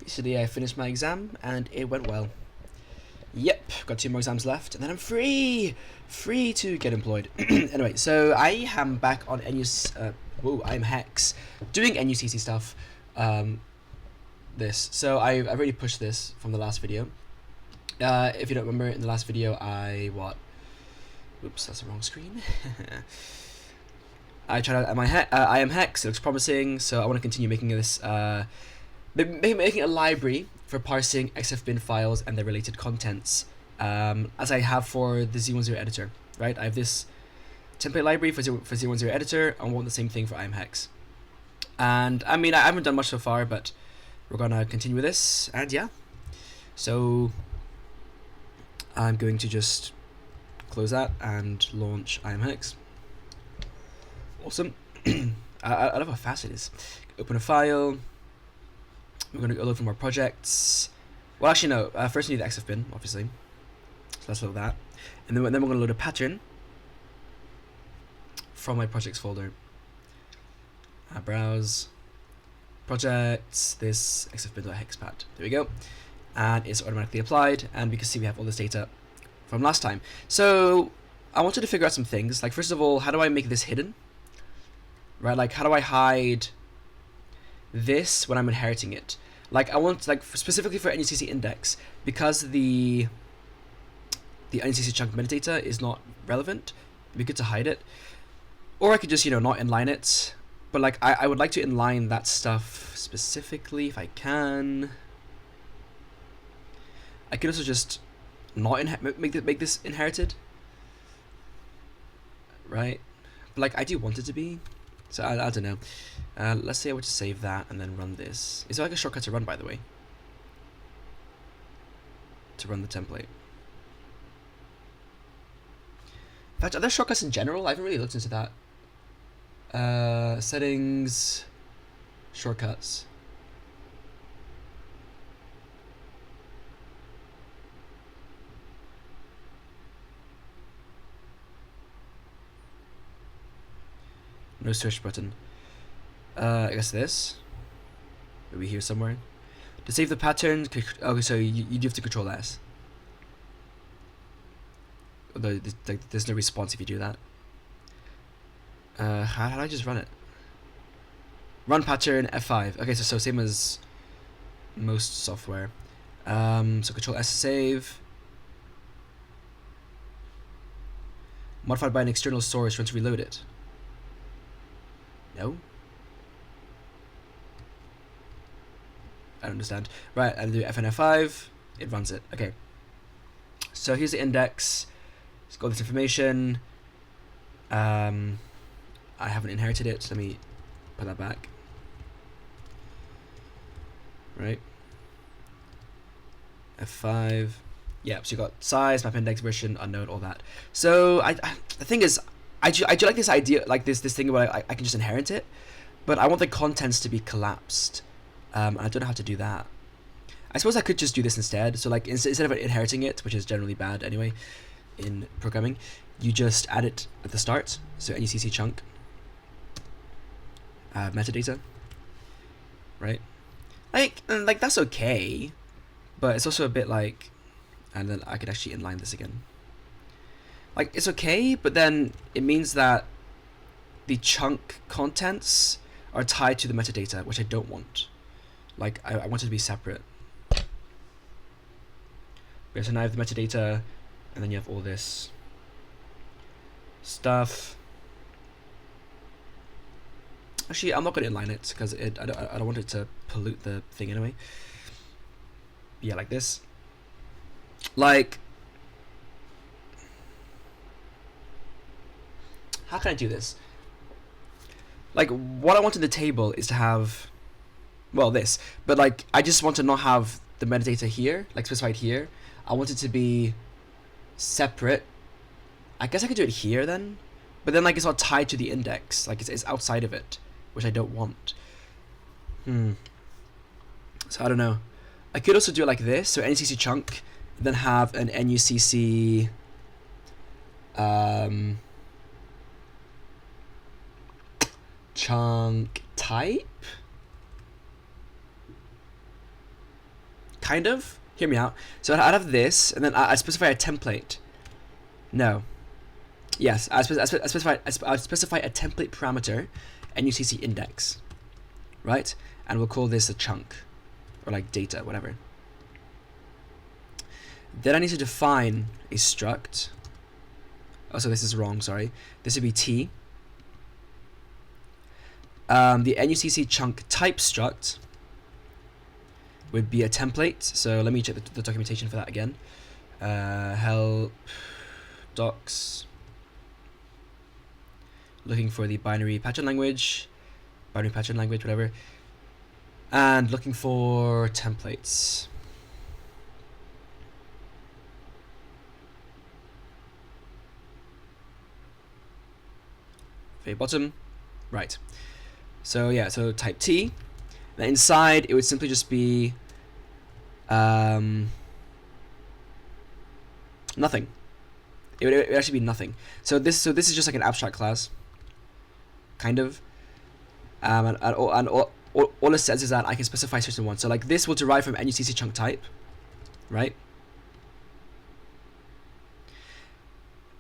Yesterday I finished my exam and it went well. Yep, got 2 more exams left and then I'm free to get employed. Anyway, so I am back on ImHex doing NUCC stuff. So I've already pushed this from the last video. If you don't remember, in the last video oops, that's the wrong screen. I tried out ImHex, it looks promising, so I want to continue making this, making a library for parsing XFBIN files and their related contents, as I have for the Z10 editor, right? I have this template library for Z10 editor, and I want the same thing for ImHex. And I mean, I haven't done much so far, but we're gonna continue with this, and yeah. So I'm going to just close that and launch ImHex. Awesome. I love how fast it is. Open a file. We're going to go load for more projects. Well, actually, no. First, we need the XFBIN, obviously. So let's load that. And then we're going to load a pattern from my projects folder. Browse. Projects. This XFBIN.hexpat. There we go. And it's automatically applied. And we can see we have all this data from last time. So I wanted to figure out some things. Like, first of all, how do I make this hidden? Right, like how do I hide this when I'm inheriting it? Like I want, like specifically for NUCC index, because the NUCC chunk metadata is not relevant, it'd be good to hide it. Or I could just, not inline it. But like I would like to inline that stuff specifically if I can. I could also just not make this inherited. Right? But like I do want it to be. So I don't know. Let's say I were to save that and then run this. Is there like a shortcut to run, by the way? To run the template. In fact, are there shortcuts in general? I haven't really looked into that. Settings, shortcuts. No search button. I guess this. Maybe here somewhere. To save the pattern, okay, so you do have to control S. Although there's no response if you do that. How do I just run it? Run pattern F5. Okay, so same as most software. So control S to save. Modified by an external source, run to reload it. No? I don't understand. Right, I'll do FNF5. It runs it. Okay. So here's the index. It's got this information. I haven't inherited it, so let me put that back. Right. F5. Yeah, so you got size, map index, version, unknown, all that. So the thing is, I do like this idea, like this thing where I can just inherit it, but I want the contents to be collapsed. I don't know how to do that. I suppose I could just do this instead. So like instead of inheriting it, which is generally bad anyway in programming, you just add it at the start. So NUCC chunk metadata, right? Like that's okay, but it's also a bit like, and then I could actually inline this again. Like, it's okay, but then it means that the chunk contents are tied to the metadata, which I don't want. Like, I want it to be separate. Okay, so now I have the metadata, and then you have all this stuff. Actually, I'm not going to inline it, because I don't want it to pollute the thing anyway. Yeah, like this. Like, how can I do this? Like, what I want in the table is to have, well, this, but like, I just want to not have the metadata here, like specified here. I want it to be separate. I guess I could do it here then, but then like it's not tied to the index, like it's outside of it, which I don't want. So I don't know. I could also do it like this, so NUCC chunk, then have an NUCC chunk type. kind of. Hear me out. So I'd have this, and then I'd specify a template. No. Yes, I'd specify a template parameter, nucc index, right? And we'll call this a chunk, or like data, whatever. Then I need to define a struct. Oh, so this is wrong, sorry. This would be T. The nucc chunk type struct would be a template. So let me check the documentation for that again. Help docs. Looking for the binary pattern language, whatever. And looking for templates. Very bottom, right. So yeah, so type T. Then inside it would simply just be nothing. It would actually be nothing. So this is just like an abstract class, kind of. And all it says is that I can specify certain ones. So like this will derive from nucc chunk type, right?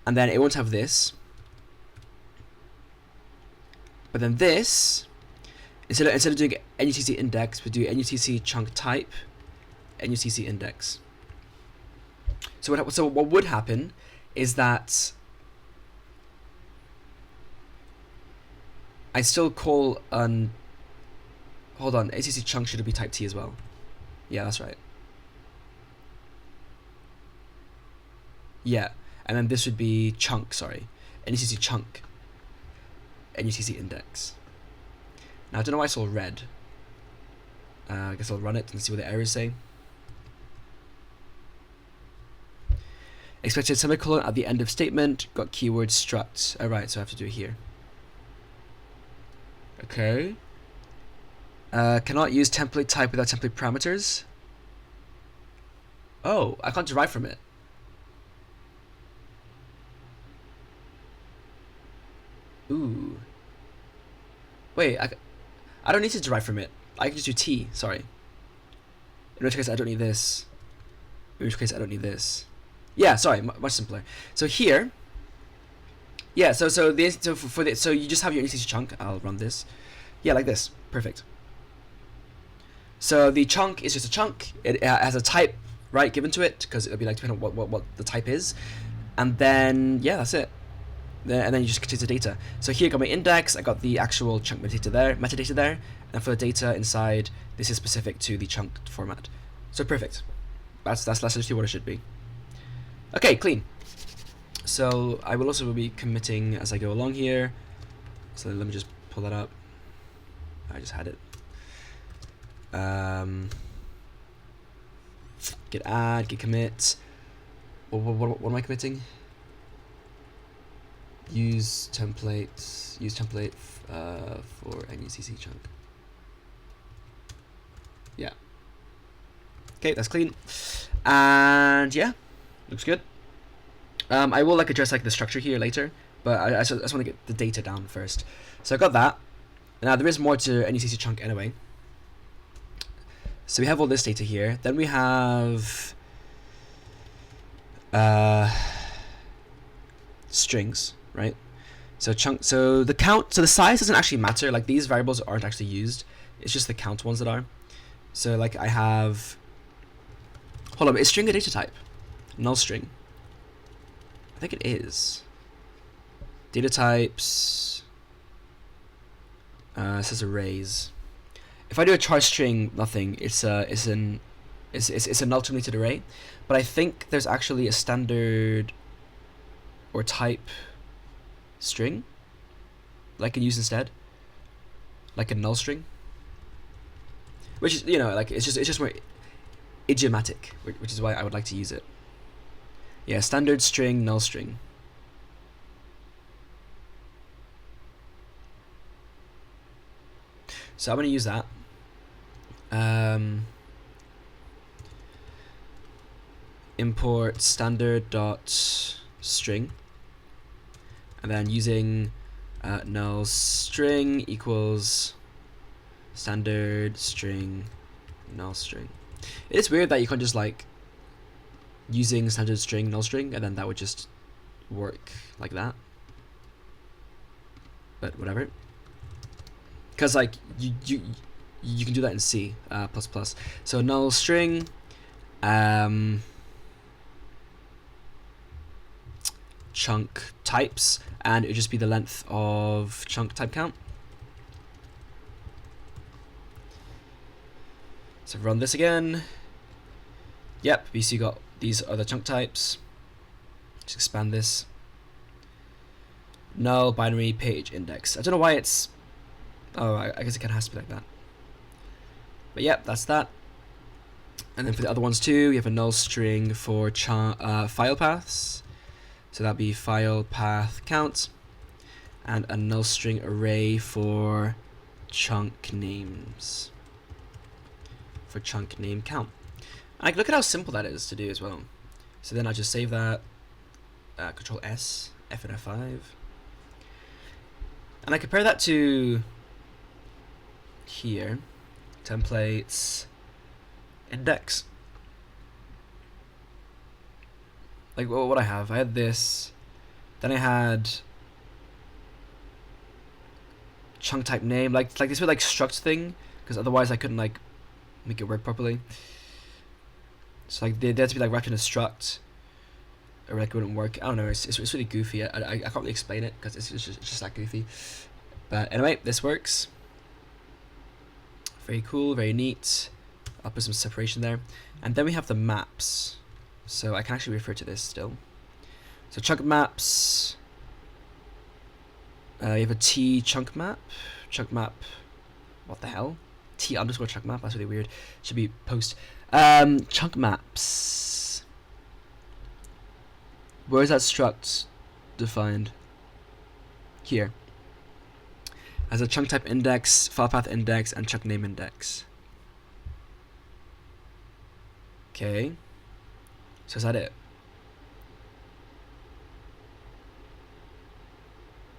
And then it won't have this. But then this, instead of doing nucc index, we do nucc chunk type, nucc index. So what would happen is that I still call an, hold on, nucc chunk should be type T as well. Yeah, that's right. Yeah, and then this would be chunk, sorry, nucc chunk, nucc index. Now I don't know why it's all red. I guess I'll run it and see what the errors say. Expected semicolon at the end of statement, got keyword struct. Alright, so I have to do it here. Okay. Cannot use template type without template parameters. Oh, I can't derive from it. Ooh. Wait, I don't need to derive from it. I can just do T, sorry. In which case I don't need this. In which case I don't need this. Yeah, sorry, much simpler. So here, yeah, so you just have your nucc chunk. I'll run this. Yeah, like this. Perfect. So the chunk is just a chunk. It has a type, right, given to it, because it'll be like depending on what the type is. And then yeah, that's it. And then you just continue the data. So here I got my index, I got the actual chunk metadata there, and for the data inside, this is specific to the chunk format. So perfect. That's essentially what it should be. Okay, clean. So I will also be committing as I go along here. So let me just pull that up. I just had it. Git add, git commit. What am I committing? Use template for nucc chunk. Yeah. Okay, that's clean. And yeah, looks good. I will address the structure here later, but I just want to get the data down first. So I got that. Now there is more to nucc chunk anyway. So we have all this data here. Then we have strings, right? So the count, so the size doesn't actually matter. Like these variables aren't actually used. It's just the count ones that are. So like I have, hold on, is string a data type? Null string. I think it is. Data types. It says arrays. If I do a char string, nothing. It's a null terminated array, but I think there's actually a standard or type string that I can use instead, like a null string, which is it's just more idiomatic, which is why I would like to use it. Yeah, standard string, null string. So I'm going to use that. Import standard dot string, and then using null string equals standard string null string. It's weird that you can't just like using standard string null string and then that would just work like that. But whatever. Because like you can do that in C plus plus. So null string chunk types, and it would just be the length of chunk type count. So run this again. Yep, we see got these other chunk types. Just expand this. Null binary page index. I don't know why it's. Oh, I guess it kind of has to be like that. But yep, that's that. And then for the other ones too, we have a null string for file paths. So that'd be file path count, and a null string array for chunk names. For chunk name count. And look at how simple that is to do as well. So then I just save that. Control S, F and F5. And I compare that to here, templates, index. Like what I had this, then I had chunk type name, like this weird like struct thing, because otherwise I couldn't like make it work properly. So like they had to be like wrapped in a struct, or like it wouldn't work. I don't know. It's really goofy. I can't really explain it because it's just that goofy. But anyway, this works. Very cool, very neat. I'll put some separation there, and then we have the maps. So I can actually refer to this still. So chunk maps. You have a T chunk map. Chunk map. What the hell? T underscore chunk map. That's really weird. Should be post. Chunk maps. Where is that struct defined? Here. As a chunk type index, file path index, and chunk name index. Okay. So is that it?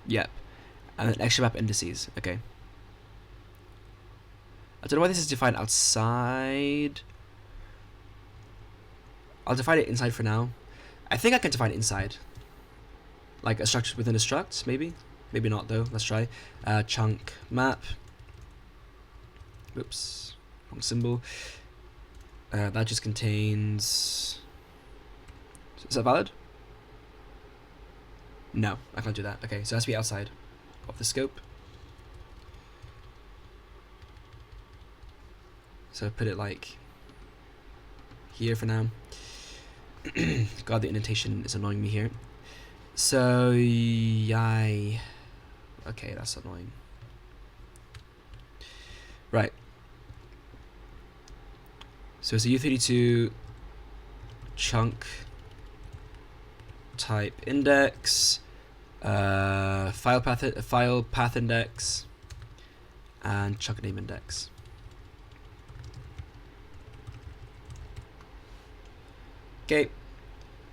Yep. And then extra map indices. Okay. I don't know why this is defined outside. I'll define it inside for now. I think I can define it inside. Like a struct within a struct, maybe? Maybe not though. Let's try. Chunk map. Oops. Wrong symbol. That just contains... Is that valid? No, I can't do that. Okay, so it has to be outside of the scope. So put it like here for now. God, the indentation is annoying me here. So, okay, that's annoying. Right. So it's a U32 chunk type index, file path index, and chunk name index. Okay,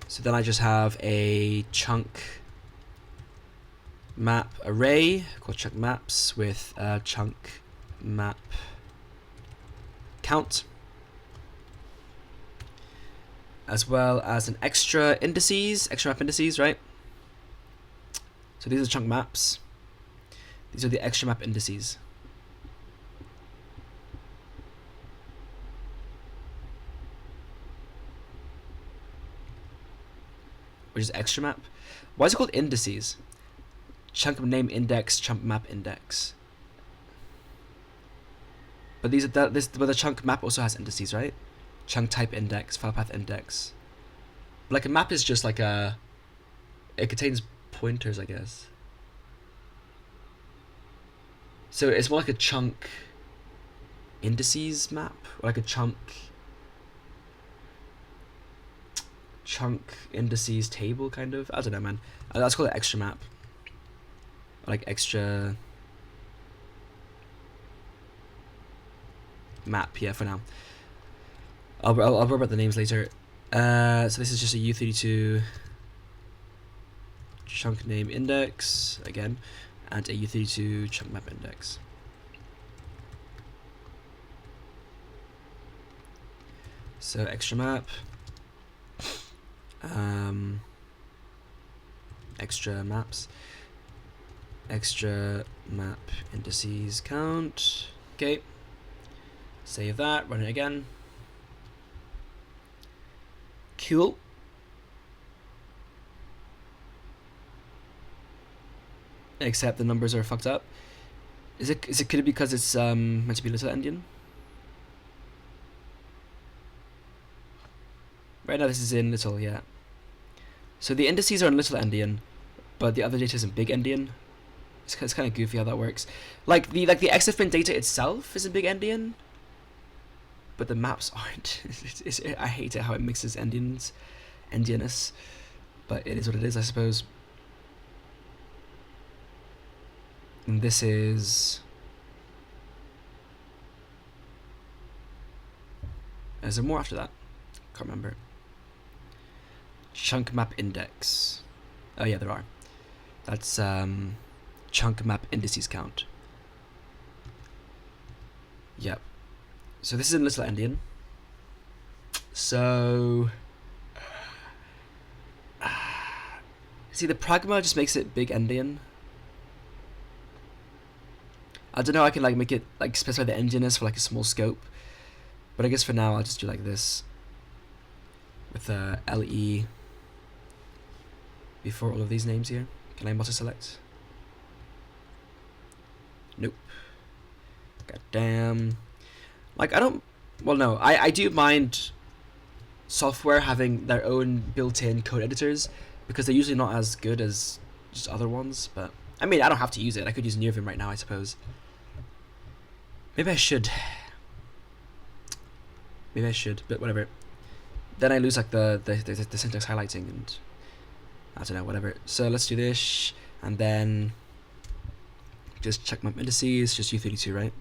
so then I just have a chunk map array called chunk maps with chunk map count, as well as an extra map indices, right? So these are chunk maps. These are the extra map indices. Which is extra map. Why is it called indices? Chunk name index, chunk map index. But these are but the chunk map also has indices, right? Chunk type index, file path index. Like a map is just like it contains pointers, I guess. So it's more like a chunk indices map, or like a chunk indices table, kind of. I don't know, man. Let's call it extra map, or like extra map. Yeah, for now. I'll worry about the names later. So this is just a U32 chunk name index again, and a U32 chunk map index. So extra map, extra maps, extra map indices count. Okay, save that, run it again. Cool. Except the numbers are fucked up. Is it could it be because it's meant to be little endian? Right now this is in little, yeah. So the indices are in little endian, but the other data is in big endian. It's kind of goofy how that works. Like the XFBIN data itself is in big endian, but the maps aren't. I hate it how it mixes endianness, but it is what it is, I suppose. And this is... Is there more after that? Can't remember. Chunk map index. Oh yeah, there are. That's chunk map indices count. Yep. So this is in little endian. So see, the pragma just makes it big endian. I don't know, I can like make it like specify the endianness for like a small scope, but I guess for now I'll just do like this with LE before all of these names here. Can I multi-select? Nope. God damn. Like I don't, well no, I do mind software having their own built-in code editors because they're usually not as good as just other ones, but I mean I don't have to use it. I could use Nearvim right now, I suppose. Maybe I should, but whatever. Then I lose like the syntax highlighting and I don't know, whatever. So let's do this and then just check map indices, just U32, right?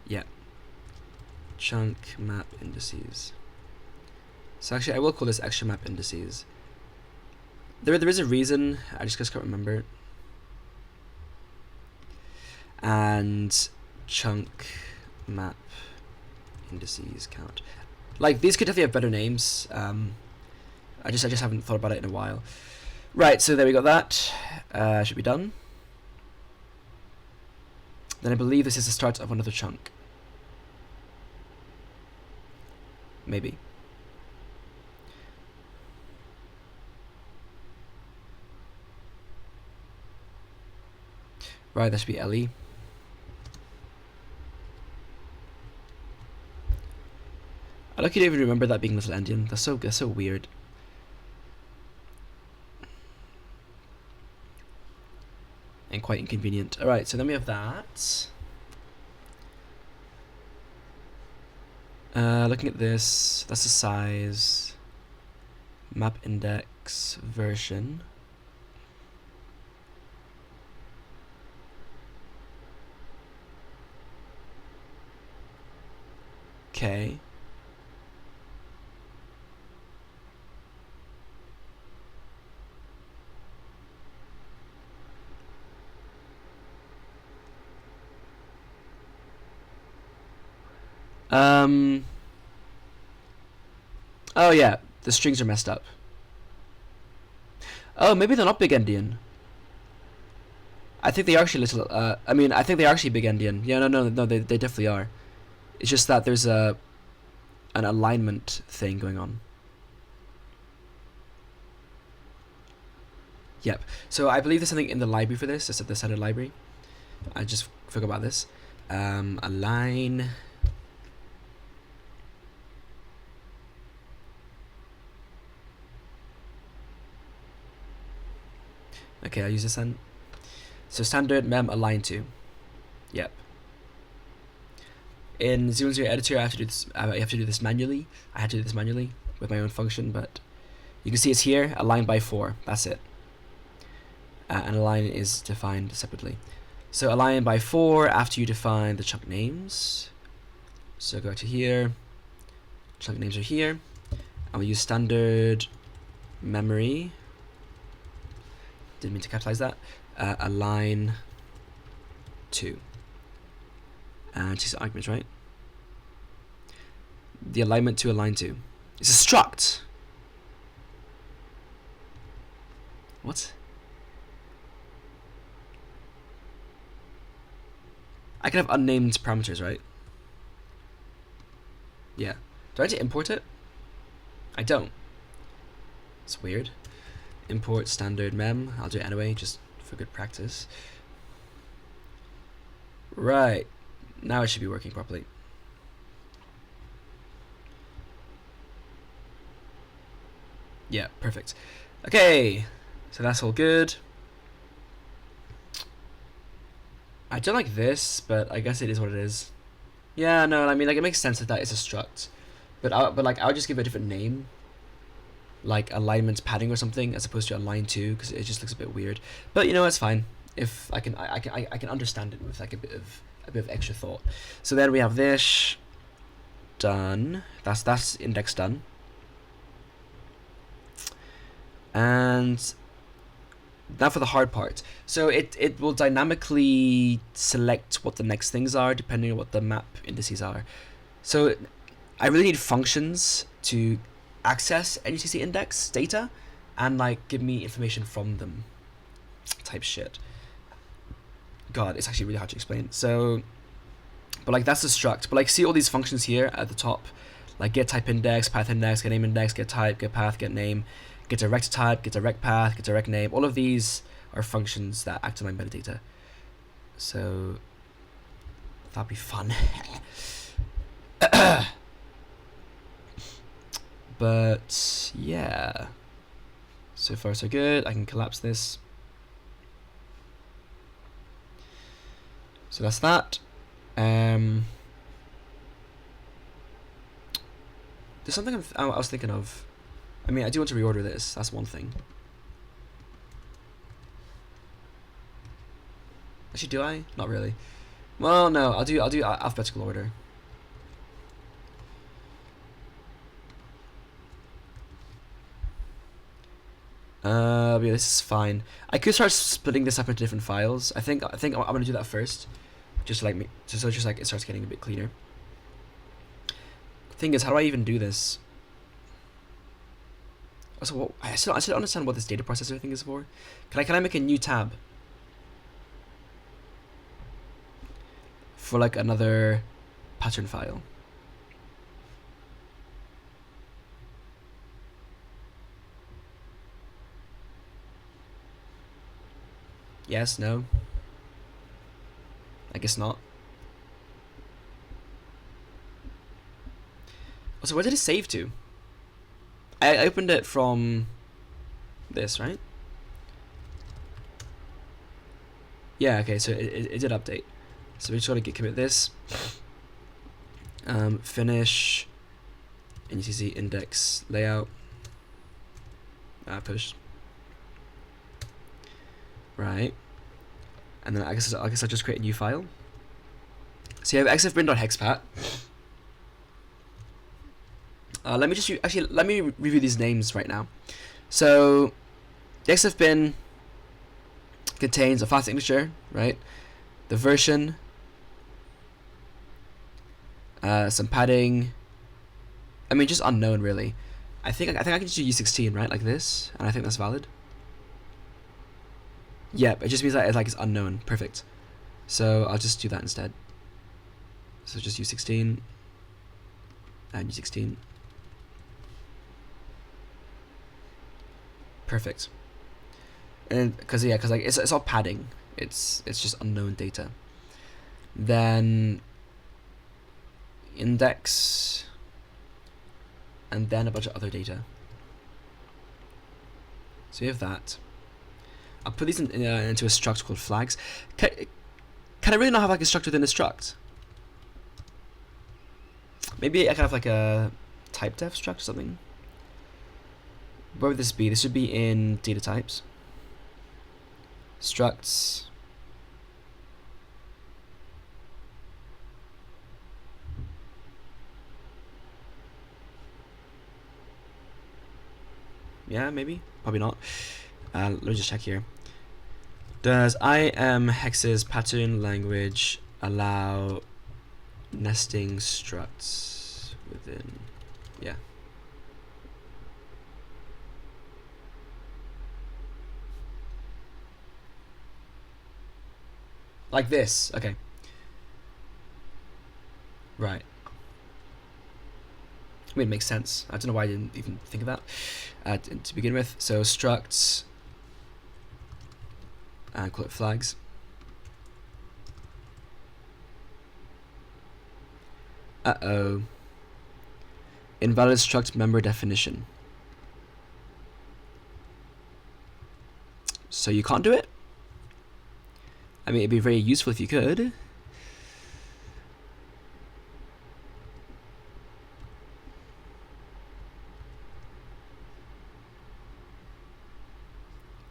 Yeah. Chunk map indices. So actually I will call this extra map indices. There is a reason, I just can't remember it. And chunk map indices count. Like these could definitely have better names. I just haven't thought about it in a while. Right, so there we got that. Should be done. Then I believe this is the start of another chunk. Maybe. Right, that should be LE. I like you to even remember that being little endian. That's so weird. And quite inconvenient. Alright, so then we have that. Looking at this, that's the size, map index, version. Okay. Oh yeah, the strings are messed up. Oh, maybe they're not big endian. I think they are actually little. I think they are actually big endian. Yeah, no, they definitely are. It's just that there's an alignment thing going on. Yep. So I believe there's something in the library for this. It's at the standard library. I just forgot about this. Align. Okay, I'll use this then. So standard mem align to. Yep. In 0 editor, I have to do this. I have to do this manually. I had to do this manually with my own function, but you can see it's here. Align by 4. That's it. And align is defined separately. So align by 4 after you define the chunk names. So go to here. Chunk names are here, and we use standard memory. Didn't mean to capitalize that. Align to. And choose arguments, right? the alignment to align to. It's a struct. What? I can have unnamed parameters, right? Yeah. Do I need to import it? I don't. It's weird. Import standard mem. I'll do it anyway, just for good practice. Right. Now it should be working properly. Yeah, perfect. Okay, so that's all good. I don't like this, but I guess it is what it is. Yeah, no, I mean, like, it makes sense that it's a struct, but I'll just give it a different name, like alignment padding or something, as opposed to align to, because it just looks a bit weird. But you know, it's fine. If I can understand it with like a bit of extra thought. So then we have this done. That's index done. And now for the hard part. So it will dynamically select what the next things are depending on what the map indices are. So I really need functions to access NUTC index data and like give me information from them type shit. God, it's actually really hard to explain. So, but like that's the struct. But like see all these functions here at the top, like get type index, path index, get name index, get type, get path, get name, get direct type, get direct path, get direct name. All of these are functions that act on my metadata. So that'll be fun. But yeah, so far so good. I can collapse this. So that's that. There's something I was thinking of. I mean, I do want to reorder this. That's one thing. Actually, do I? Not really. Well, no. I'll do alphabetical order. Yeah, this is fine. I could start splitting this up into different files. I think I'm gonna do that first, just like it starts getting a bit cleaner. Thing is, how do I even do this? Also, I still don't understand what this data processor thing is for. Can I make a new tab for like another pattern file? Yes, no. I guess not. Also, where did it save to? I opened it from this, right? Yeah, okay, so it did update. So we just gotta git commit this. Finish NUTC index layout. Push. Right. And then I guess I'll just create a new file. So you have XFBIN.hexpat. Let me review these names right now. So the XFBIN contains a file signature, right? The version, some padding. I mean, just unknown really. I think I can just do U16, right, like this, and I think that's valid. Yep, it just means that it's unknown. Perfect. So I'll just do that instead. So just U16 and U16. Perfect. And because like it's all padding. It's just unknown data. Then index, and then a bunch of other data. So you have that. I'll put these into a struct called flags. Can I really not have like a struct within a struct? Maybe I can have like a type def struct or something. Where would this be? This would be in data types. Structs. Yeah, maybe. Probably not. Let me just check here. Does ImHex's pattern language allow nesting structs? within, yeah. Like this, okay. Right. I mean, it makes sense. I don't know why I didn't even think of that to begin with. So structs, and call it flags. Uh-oh. Invalid struct member definition. So you can't do it? I mean, it'd be very useful if you could.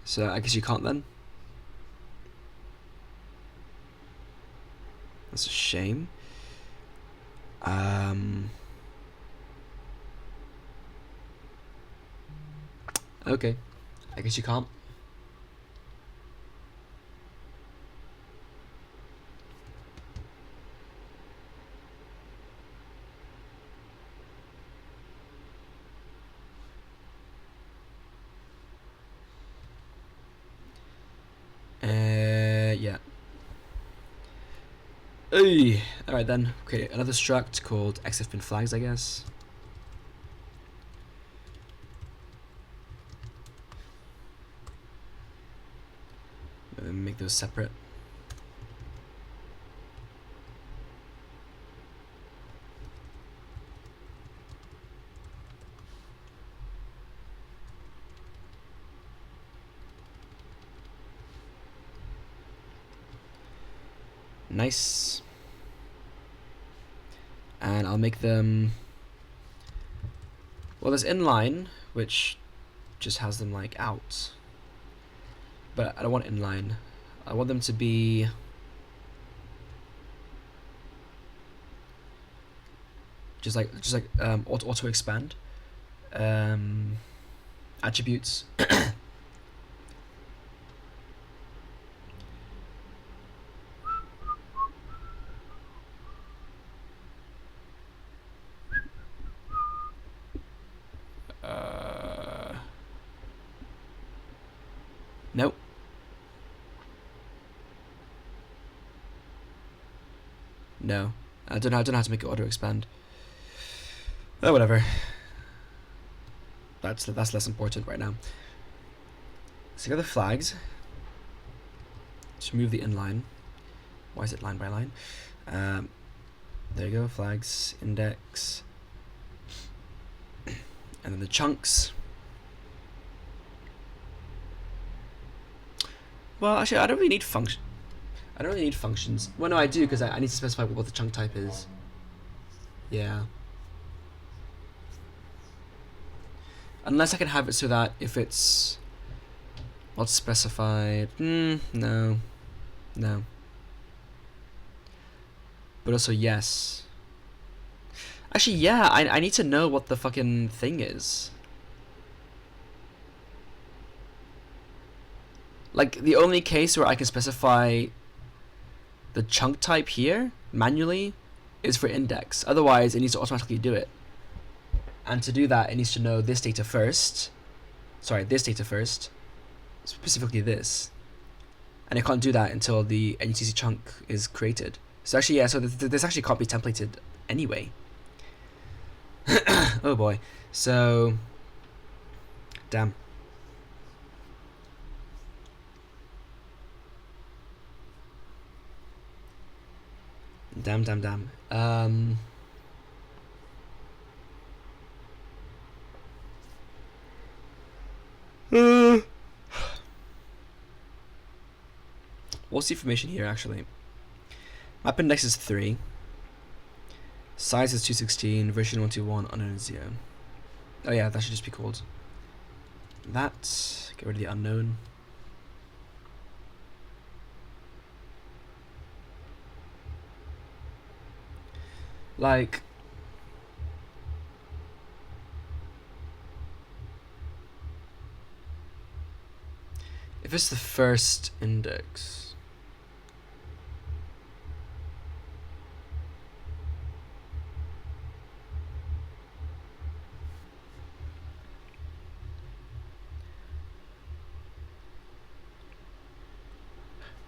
So I guess you can't then. That's a shame. Okay, I guess you can't. Yeah. Hey, all right then. Create another struct called XFBIN flags, I guess. Make those separate. Nice. And I'll make them, well, there's inline, which just has them like out, but I don't want inline. I want them to be just like auto expand attributes. Nope. No, I don't know how to make it auto expand. Oh, whatever. That's less important right now. So go the flags. Just remove the inline. Why is it line by line? There you go. Flags, index, and then the chunks. Well, actually, I don't really need function. I don't really need functions. Well, no, I do, because I need to specify what the chunk type is. Yeah. Unless I can have it so that if it's not specified, no. But also yes. Actually, yeah, I need to know what the fucking thing is. Like, the only case where I can specify the chunk type here manually is for index. Otherwise, it needs to automatically do it. And to do that, it needs to know this data first. Sorry, this data first. Specifically this. And it can't do that until the NUTC chunk is created. So actually, yeah, so this actually can't be templated anyway. Oh boy. So, damn. Damn. What's the information here actually? Map index is 3. Size is 216. Version 121. Unknown is 0. Oh yeah, that should just be called that. Get rid of the unknown. Like, if it's the first index,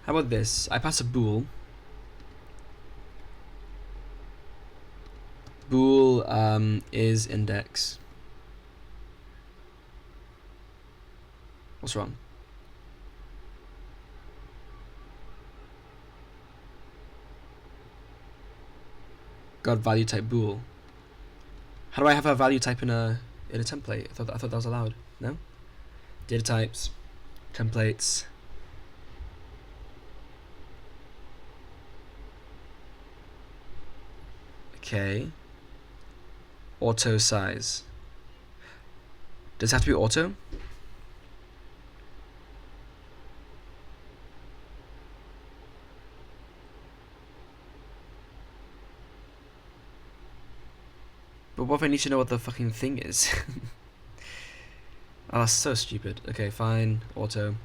How about this? I pass a bool. Bool is index. What's wrong? Got value type bool. How do I have a value type in a template? I thought that was allowed. No? Data types, templates. Okay. Auto size. Does it have to be auto? But what if I need to know what the fucking thing is? Oh, that's so stupid. Okay, fine. Auto.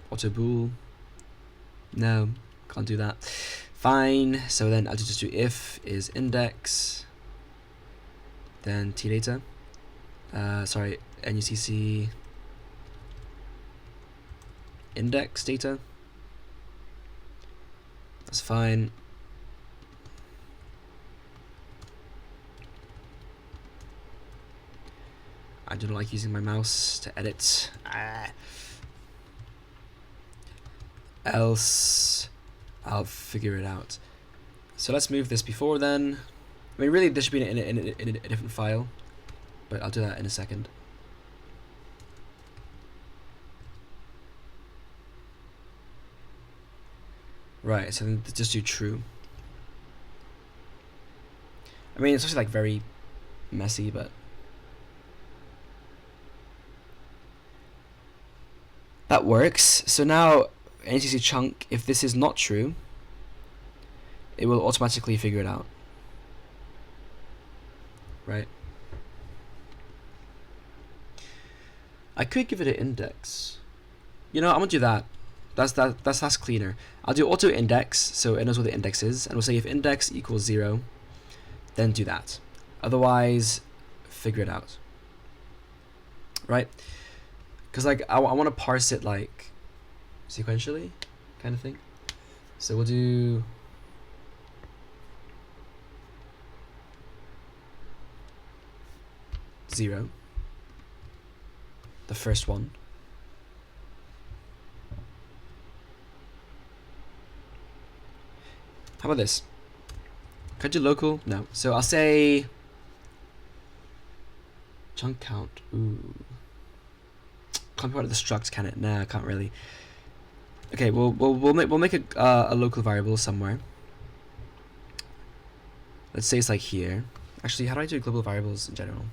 Auto bool. No, can't do that. Fine. So then I'll just do if is index. Then tdata. Sorry, nucc index data. That's fine. I don't like using my mouse to edit. Else I'll figure it out. So let's move this before then. I mean, really, this should be in a different file, but I'll do that in a second. Right, so then just do true. I mean, it's actually like very messy, but that works. So now NCC chunk, if this is not true, it will automatically figure it out. Right? I could give it an index. You know, I'm gonna do that. That's cleaner. I'll do auto index, so it knows what the index is, and we'll say if index equals 0, then do that. Otherwise, figure it out. Right? Because like I want to parse it like sequentially, kind of thing. So we'll do zero, the first one. How about this? Can I do local? No. So I'll say chunk count. Ooh. Can't be part of the struct, can it? Nah, I can't really. Okay, we'll make a local variable somewhere. Let's say it's like here. Actually, how do I do global variables in general?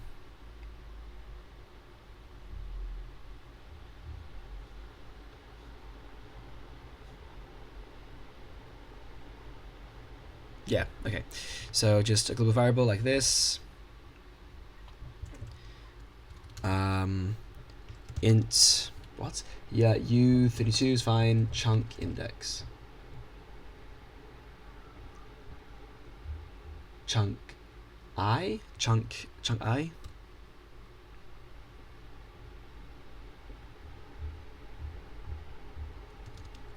Yeah, okay. So just a global variable like this. Int, what? Yeah, u32 is fine. Chunk index. Chunk I? Chunk I?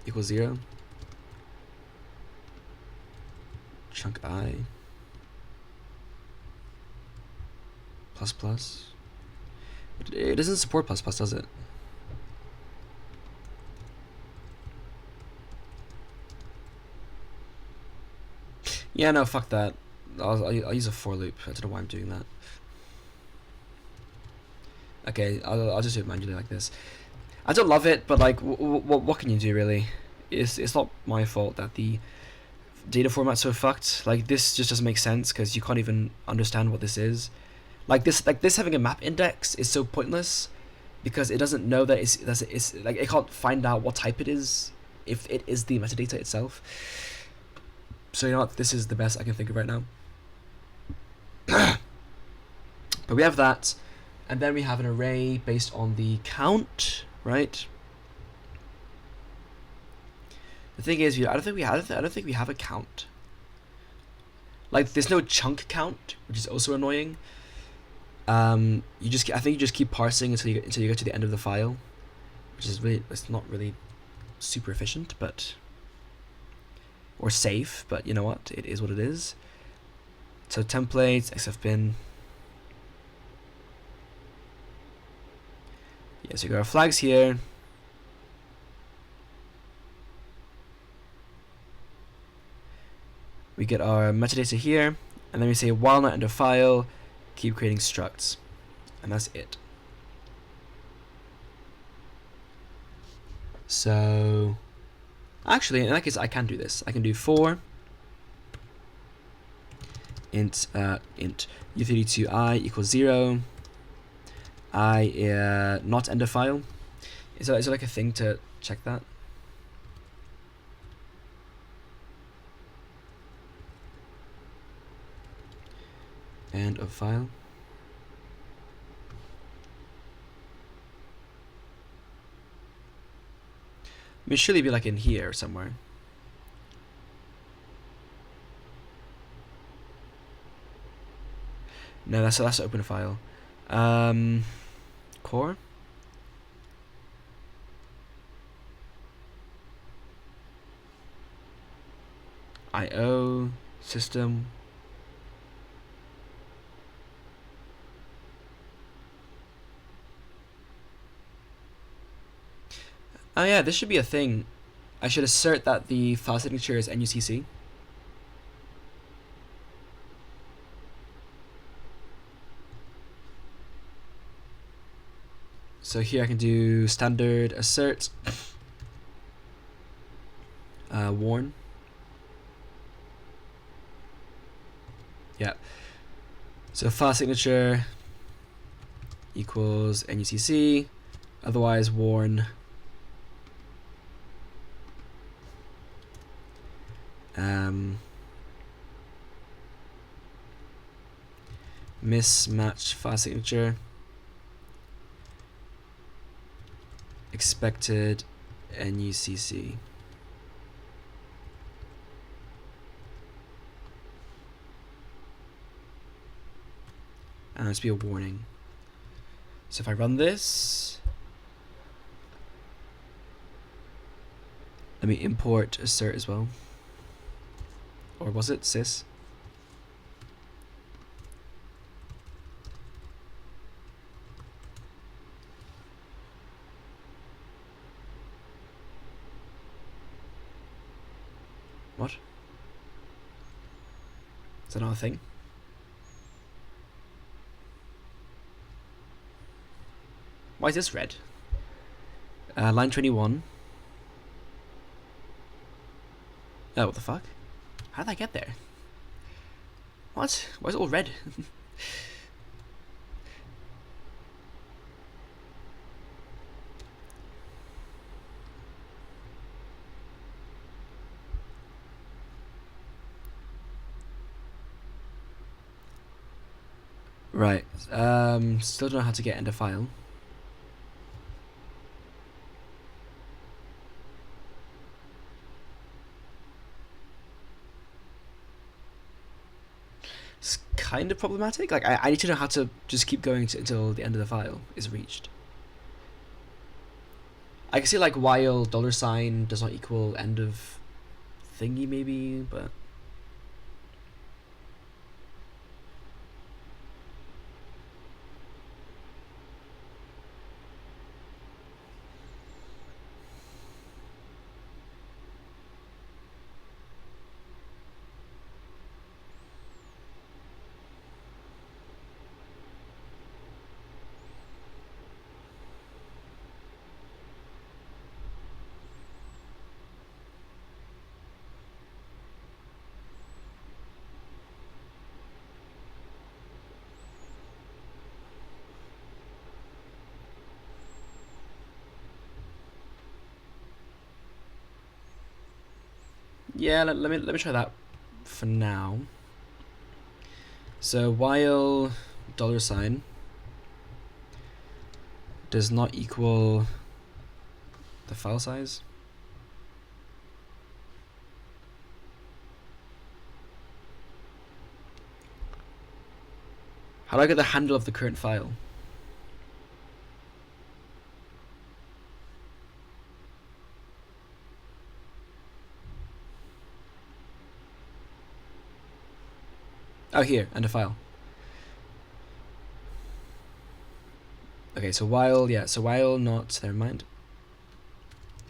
Equals 0. Chunk I plus plus. It doesn't support plus plus, does it? Yeah, no, fuck that. I'll use a for loop. I don't know why I'm doing that. Okay, I'll just do it manually like this. I don't love it, but like, what can you do really? It's not my fault that the data format's so fucked. Like this just doesn't make sense because you can't even understand what this is. Like this having a map index is so pointless because it doesn't know that it's like it can't find out what type it is if it is the metadata itself. So you know what, this is the best I can think of right now. But we have that, and then we have an array based on the count, right? The thing is, I don't think we have a count. Like, there's no chunk count, which is also annoying. I think you just keep parsing until you get to the end of the file, which is really, it's not really super efficient, but or safe, but you know what, it is what it is. So templates, XFBIN. Yeah, so you got our flags here. We get our metadata here, and then we say while not under file, keep creating structs, and that's it. So actually, in that case, I can do this. I can do for int u32i equals 0, I not end of file. Is there like a thing to check that? End of file. I mean, surely be like in here somewhere. No, that's open file. Core. IO system. Oh yeah, this should be a thing. I should assert that the file signature is nucc. So here I can do standard assert warn. Yeah. So file signature equals nucc, otherwise warn mismatch file signature, expected nucc. And it's be a warning. So if I run this, let me import assert as well. Or was it sys? What? Is that not a thing? Why is this red? Line 21. Oh, what the fuck? How did I get there? What? Why is it all red? Right. Still don't know how to get into file. It's kind of problematic. Like I need to know how to just keep going until the end of the file is reached. I can see like while $sign does not equal end of thingy maybe, but yeah, let me try that for now. So while $sign does not equal the file size. How do I get the handle of the current file? Oh, here, under file. Okay, so while, yeah, so while not, never mind.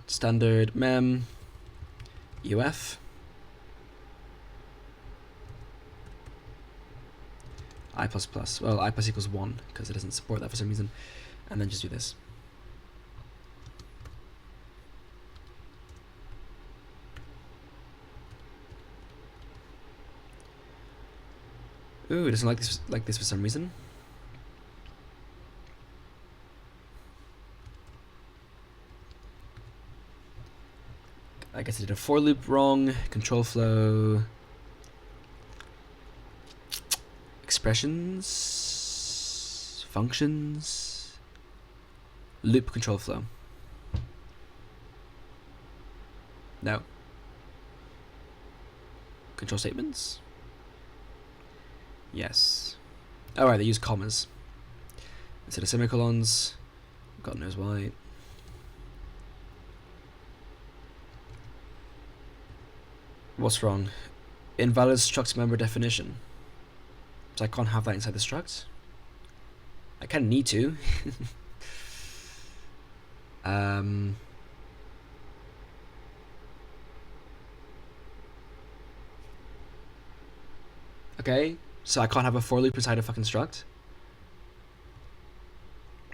Standard mem uf I++. Well, I+ equals 1 because it doesn't support that for some reason. And then just do this. Ooh, it doesn't like this for some reason. I guess I did a for loop wrong. Control flow. Expressions. Functions. Loop control flow. No. Control statements. Yes. Alright, they use commas instead of semicolons. God knows why. What's wrong? Invalid struct member definition. So I can't have that inside the struct. I kind of need to. Okay, so I can't have a for loop inside a fucking struct.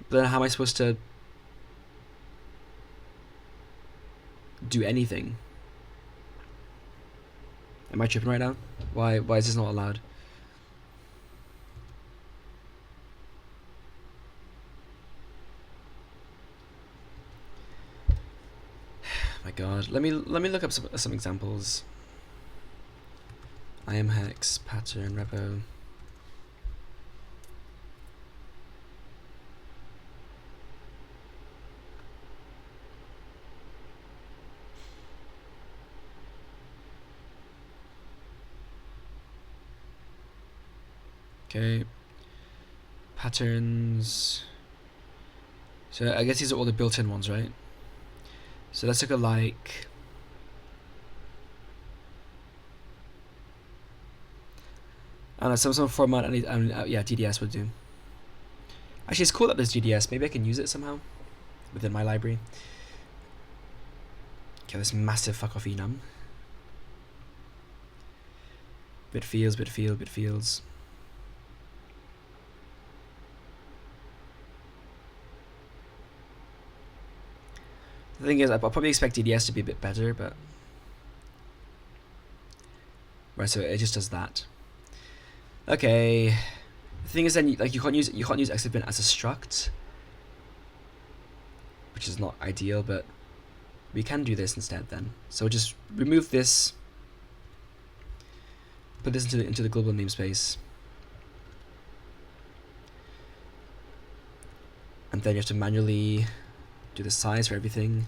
But then how am I supposed to do anything? Am I tripping right now? Why is this not allowed? My god, let me look up some examples. ImHex pattern repo. Okay, patterns. So I guess these are all the built-in ones, right? So let's look at like I don't know, some format. Yeah, GDS would do. Actually, it's cool that there's GDS. Maybe I can use it somehow within my library. Okay, this massive fuck off enum. Bit fields. The thing is, I'll probably expect DDS to be a bit better, but right. So it just does that. Okay. The thing is, then like you can't use XFBIN as a struct, which is not ideal, but we can do this instead. Then, so just remove this, put this into the global namespace, and then you have to manually do the size for everything.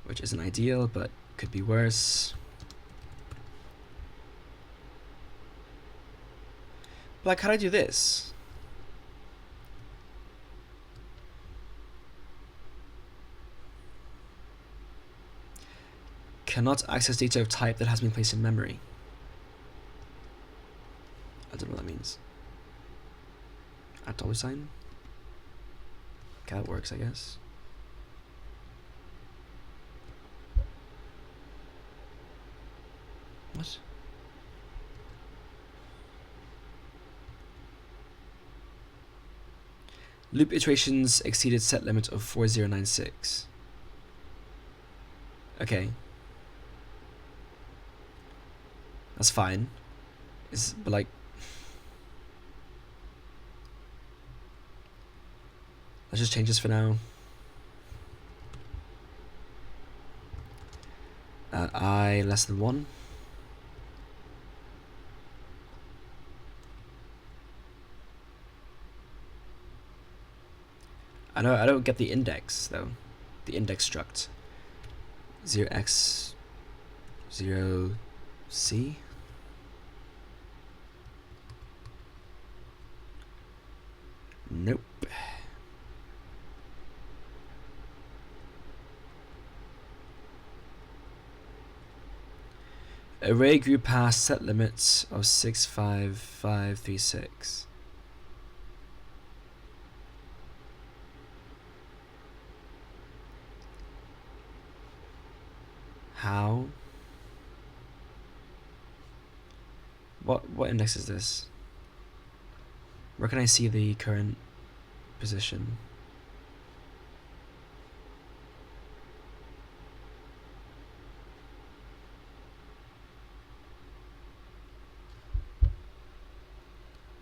Which isn't ideal, but could be worse. But like, how do I do this? Cannot access data of type that has been placed in memory. I don't know what that means. $? Okay, that works, I guess. What? Loop iterations exceeded set limit of 4096. Okay. That's fine. But like, let's just change this for now. I less than 1. I don't get the index though. The index struct. 0x 0c. Nope. Array grew past set limits of 65536. How? What index is this? Where can I see the current position?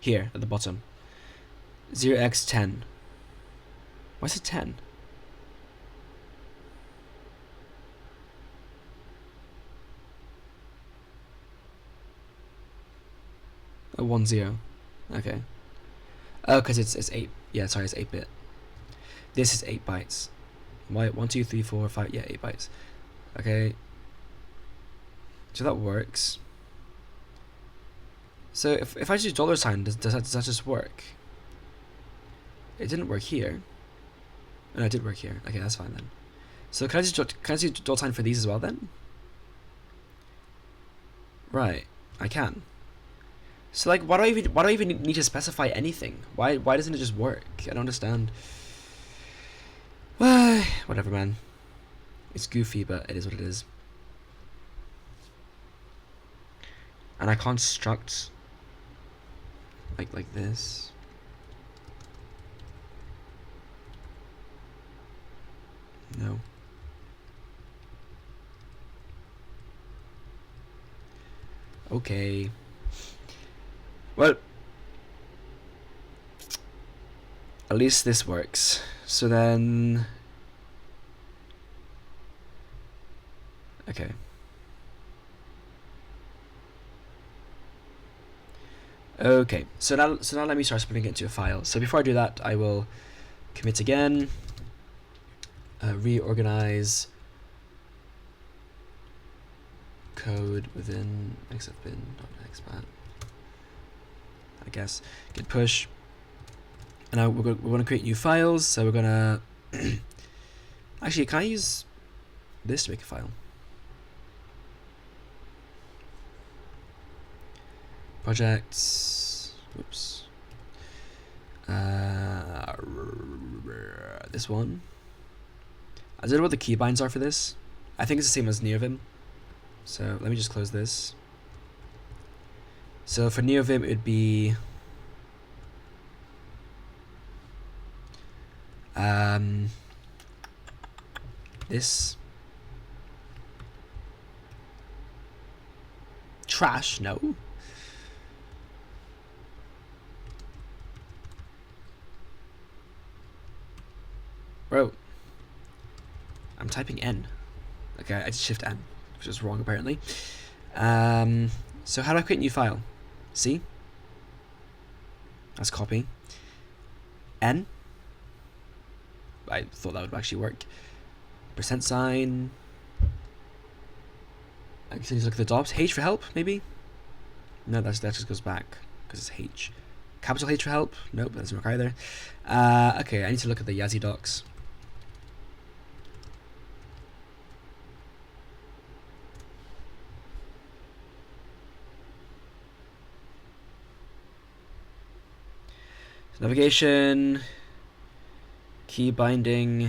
Here, at the bottom. 0x10. Why is it 10? Oh, 10. Okay. Oh, because it's 8. Yeah, sorry, it's 8-bit. This is 8 bytes. Why? 1, 2, 3, 4, 5. Yeah, 8 bytes. Okay. So that works. So if I just do $, does that just work? It didn't work here. Oh, no, it did work here. Okay, that's fine then. So can I do $sign for these as well then? Right, I can. So like, why do I even need to specify anything? Why doesn't it just work? I don't understand. Why? Whatever, man. It's goofy, but it is what it is. And I construct like this. No. Okay. Well, at least this works. So then, okay. Okay, so now let me start splitting it into a file. So before I do that, I will commit again, reorganize code within XFBIN.xpat. I guess git push, and now we're going to create new files. So we're gonna actually, can I use this to make a file? Projects. Whoops. This one. I don't know what the keybinds are for this. I think it's the same as NeoVim. So let me just close this. So for NeoVim, it would be this. Trash? No. Bro, I'm typing N. Okay, I just shift N, which is wrong apparently. So how do I create a new file? C. Let's copy. N. I thought that would actually work. %. I can just look at the dots. H for help, maybe? No, that just goes back because it's H. Capital H for help? Nope, that doesn't work either. Okay, I need to look at the Yazzie docs. Navigation, key binding,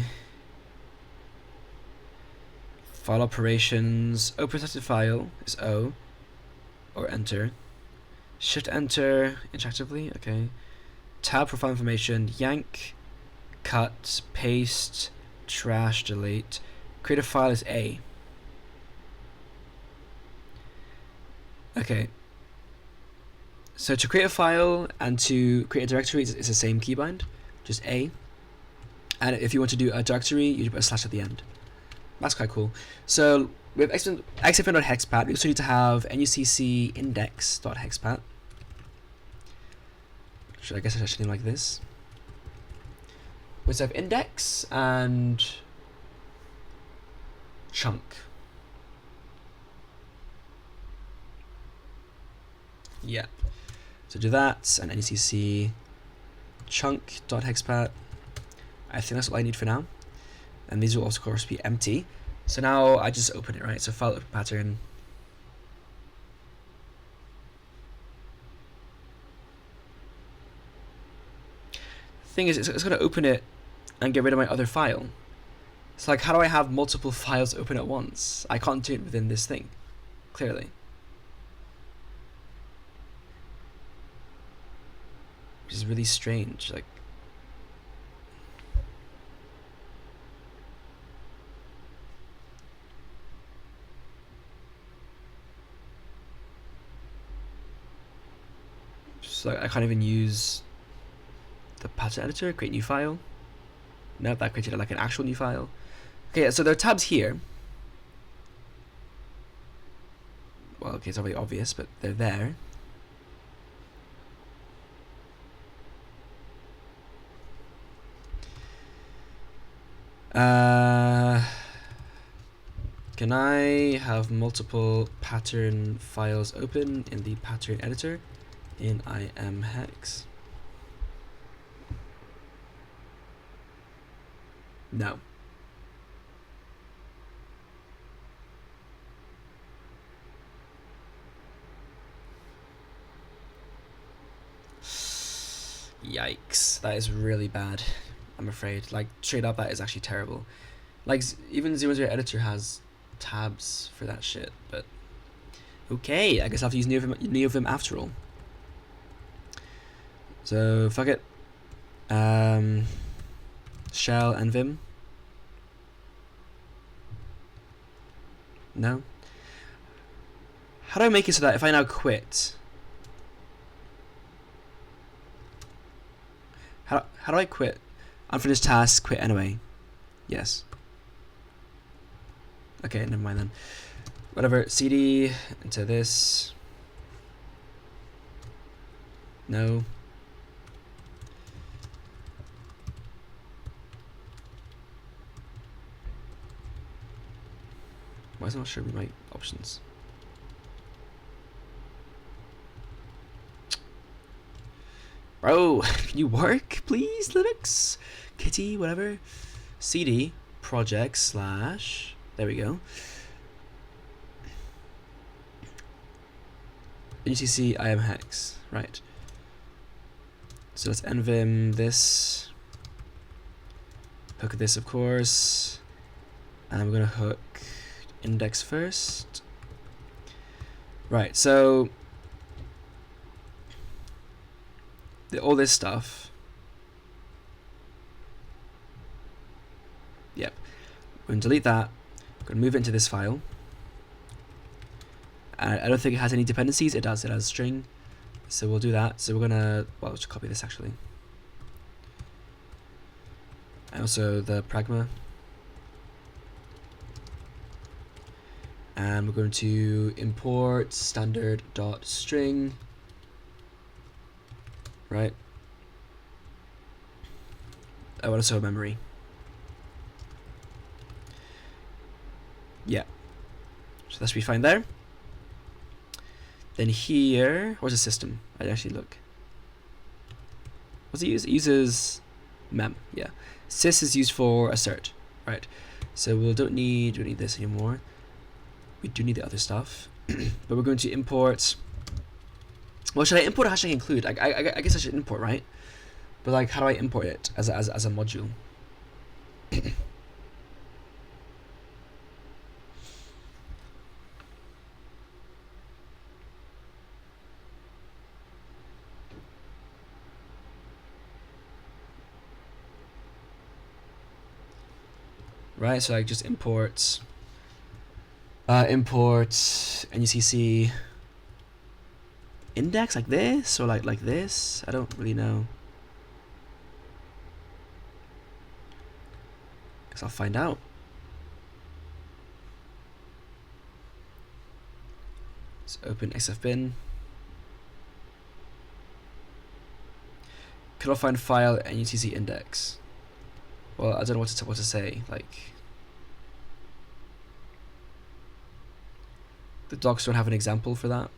file operations, open selected file is O, or enter. Shift enter interactively, okay. Tab for file information, yank, cut, paste, trash, delete. Create a file is A. Okay. So to create a file and to create a directory, it's the same keybind, just A. And if you want to do a directory, you put a slash at the end. That's quite cool. So with XFBIN.hexpat, we also need to have nucc index.hexpat. I guess I should name like this. We have index and chunk. Yeah. So do that, and nucc chunk.hexpat. I think that's all I need for now. And these will also of course be empty. So now I just open it, right? So file open pattern. Thing is, it's going to open it and get rid of my other file. It's like, how do I have multiple files open at once? I can't do it within this thing, clearly. Which is really strange. Like, so I can't even use the pattern editor, create new file. Nope, that created like an actual new file. Okay, so there are tabs here. Well, okay, it's already obvious, but they're there. Can I have multiple pattern files open in the pattern editor in ImHex? No. Yikes, that is really bad, I'm afraid. Like, straight up, that is actually terrible. Like, even 00 editor has tabs for that shit, but okay, I guess I'll have to use NeoVim after all. So, fuck it. Shell and Vim. No. How do I make it so that if I now quit, how do I quit? Unfinished task, quit anyway. Yes. Okay, never mind then. Whatever, CD into this. No. Why is it not showing me my options? Bro, can you work, please, Linux? Kitty, whatever. CD, project slash. There we go. UTC ImHex. Right. So let's nvim this. Hook this, of course. And we're going to hook index first. Right, so all this stuff. Yep. We're going to delete that. We're going to move it into this file. I don't think it has any dependencies. It does. It has string. So we'll do that. So we're going to, well, let's copy this actually. And also the pragma. And we're going to import standard.string. Right. I want to show memory. Yeah. So that should be fine there. Then here, what's the system? I'd actually look. What's it use? It uses mem. Yeah. Sys is used for assert. Right. So we don't need this anymore. We do need the other stuff. But we're going to import. Well, should I import or hashtag include? I guess I should import, right? But like, how do I import it as a module? Right, so I just import nucc index like this, or like this. I don't really know. Guess I'll find out. Let's open XFBIN. Could I find file and nucc index? Well, I don't know what to say. Like, the docs don't have an example for that.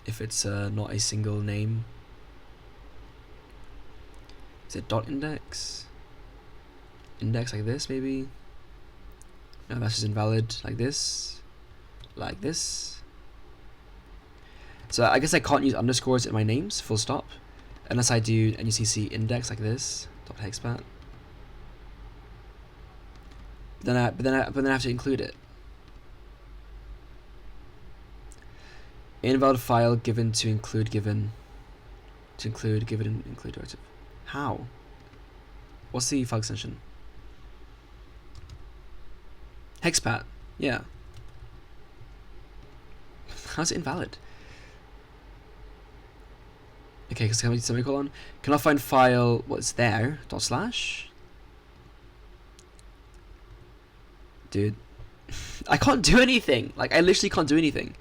If it's not a single name. it dot index? Index like this maybe? No, that's just invalid. Like this. Like this. So I guess I can't use underscores in my names, full stop, unless I do nucc index like this, dot hexpat. But then I have to include it. Invalid file given to include given. To include given include directive. How? What's the file extension? Hexpat. Yeah. How's it invalid? Okay, because can we semicolon? Cannot find file. What's there? Dot slash. Dude, I can't do anything. Like I literally can't do anything.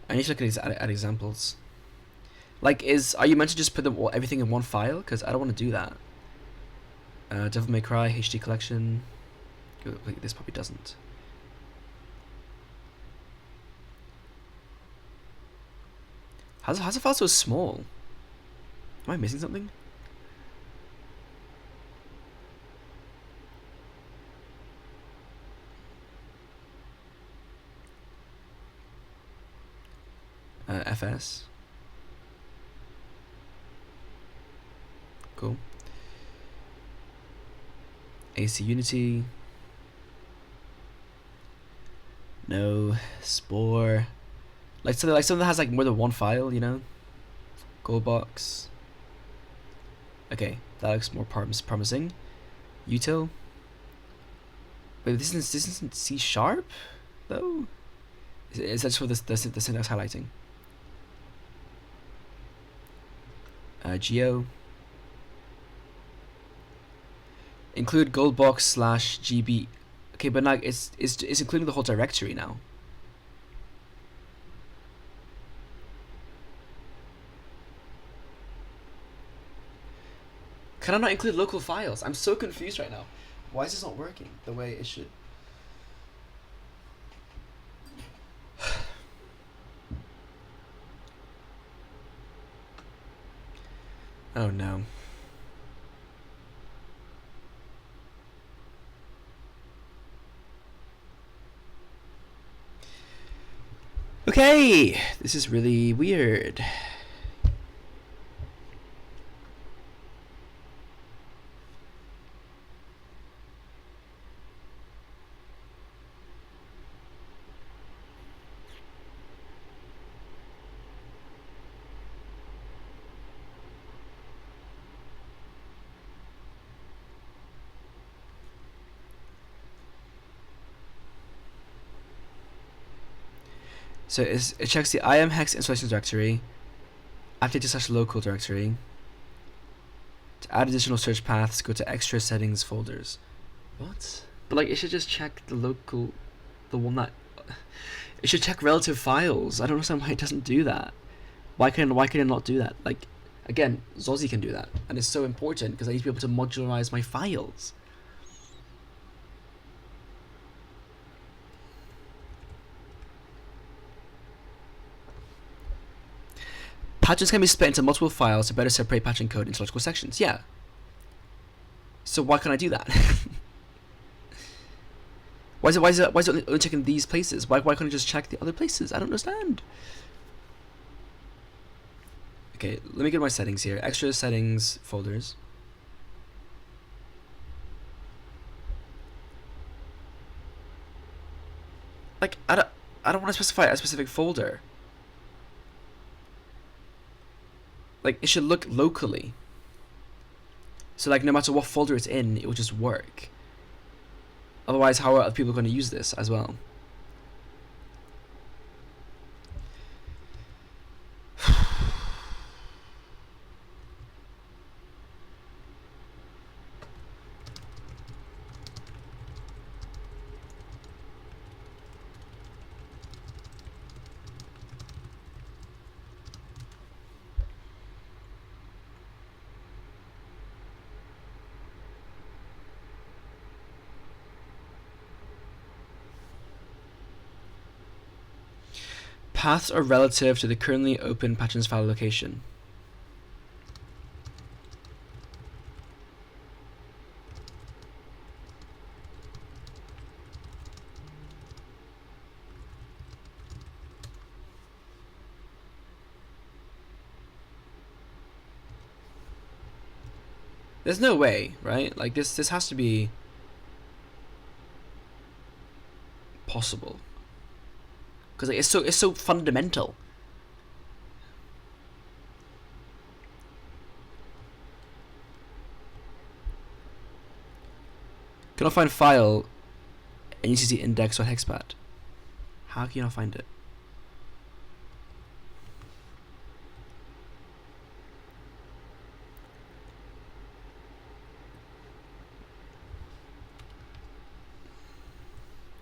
I need to look at examples. Like, are you meant to just put them everything in one file? Because I don't want to do that. Devil May Cry HD collection. Wait, this probably doesn't. How's the file so small? Am I missing something? FS. Cool. AC Unity. No. Spore. Like something that has like more than one file, you know? Goldbox. Okay, that looks more promising. Util. Wait, this isn't C sharp though? Is that just for the syntax highlighting? Geo. Include goldbox slash GB. Okay, but like it's including the whole directory now. Can I not include local files? I'm so confused right now. Why is this not working the way it should? Oh no. Okay, this is really weird. So it checks the ImHex installation directory, update / local directory. To add additional search paths, go to extra settings folders. What? But like it should just check the local, the one that it should check relative files. I don't understand why it doesn't do that. Why can it not do that? Like again, Zozzy can do that, and it's so important because I need to be able to modularize my files. Patches can be split into multiple files to better separate patching code into logical sections. Yeah. So why can't I do that? why is it only checking these places? Why can't I just check the other places? I don't understand. Okay, let me get my settings here. Extra settings folders. Like I don't want to specify a specific folder. Like it should look locally. So like no matter what folder it's in, it will just work. Otherwise, how are other people going to use this as well? paths are relative to the currently open patterns file location. There's no way, right? Like this has to be possible, because like, it's so fundamental. Cannot find file and you see index.hexpat. How can you not find it?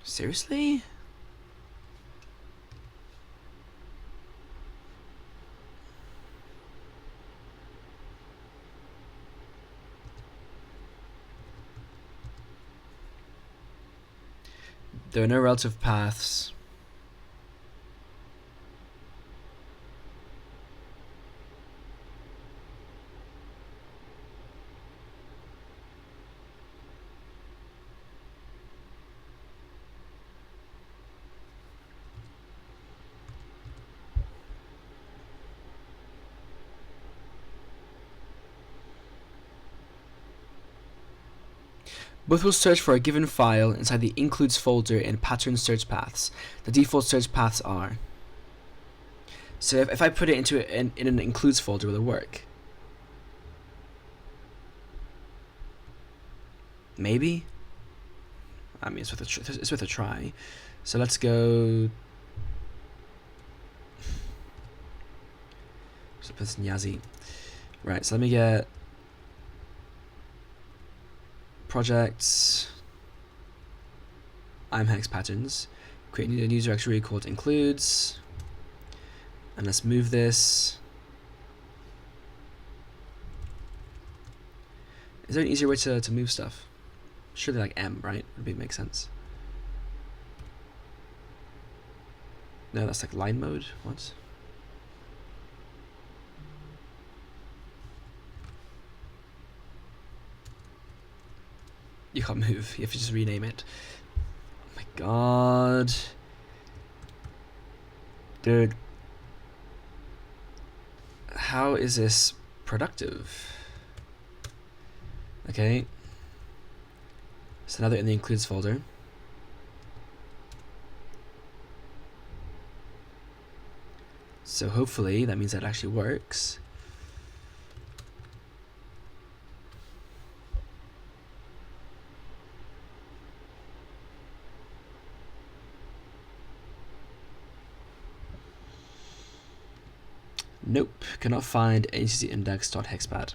Seriously? There are no relative paths. Both will search for a given file inside the includes folder in pattern search paths. The default search paths are. So if I put it into in an includes folder, will it work? Maybe. I mean, it's worth a try. So let's go. So put Nyazi. Right. So let me get projects, ImHex patterns, create a new directory called includes, and let's move this. Is there an easier way to move stuff? Surely like M, right? Would make sense. No, that's like line mode. What? You can't move. You have to just rename it. Oh my god. Dude. How is this productive? Okay. So now they're in the includes folder. So hopefully that means that actually works. Nope, cannot find ACC index.hexpad.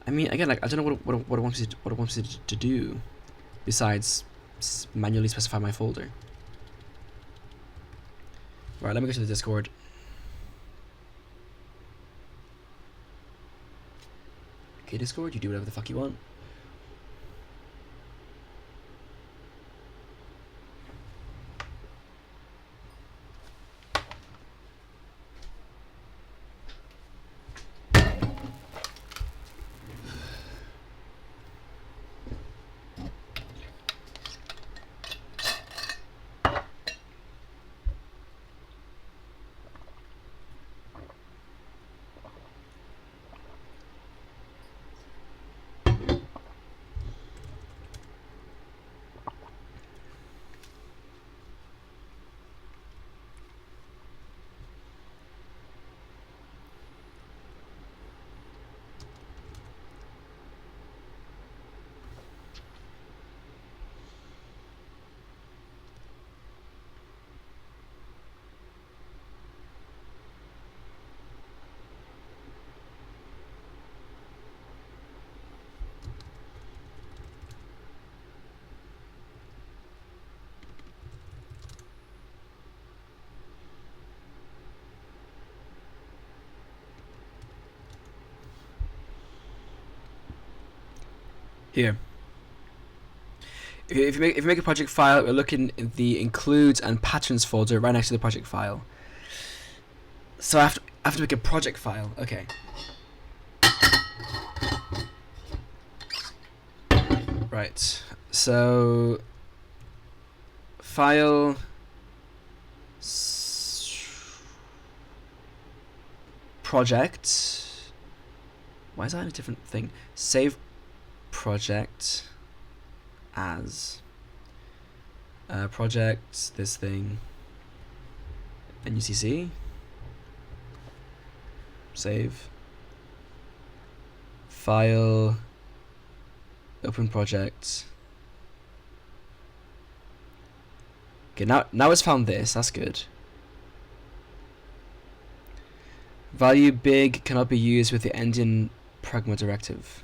I mean, again, like I don't know what it wants me to do, besides manually specify my folder. Right, let me go to the Discord. Okay, Discord, you do whatever the fuck you want. Here. if you make a project file, we're looking in the includes and patterns folder right next to the project file. So I have to make a project file. Okay. Right. So file project. Why is that a different thing? Save project as project this thing NUCC. Save file open project. Okay, now it's found this. That's good. Value big cannot be used with the ending pragma directive.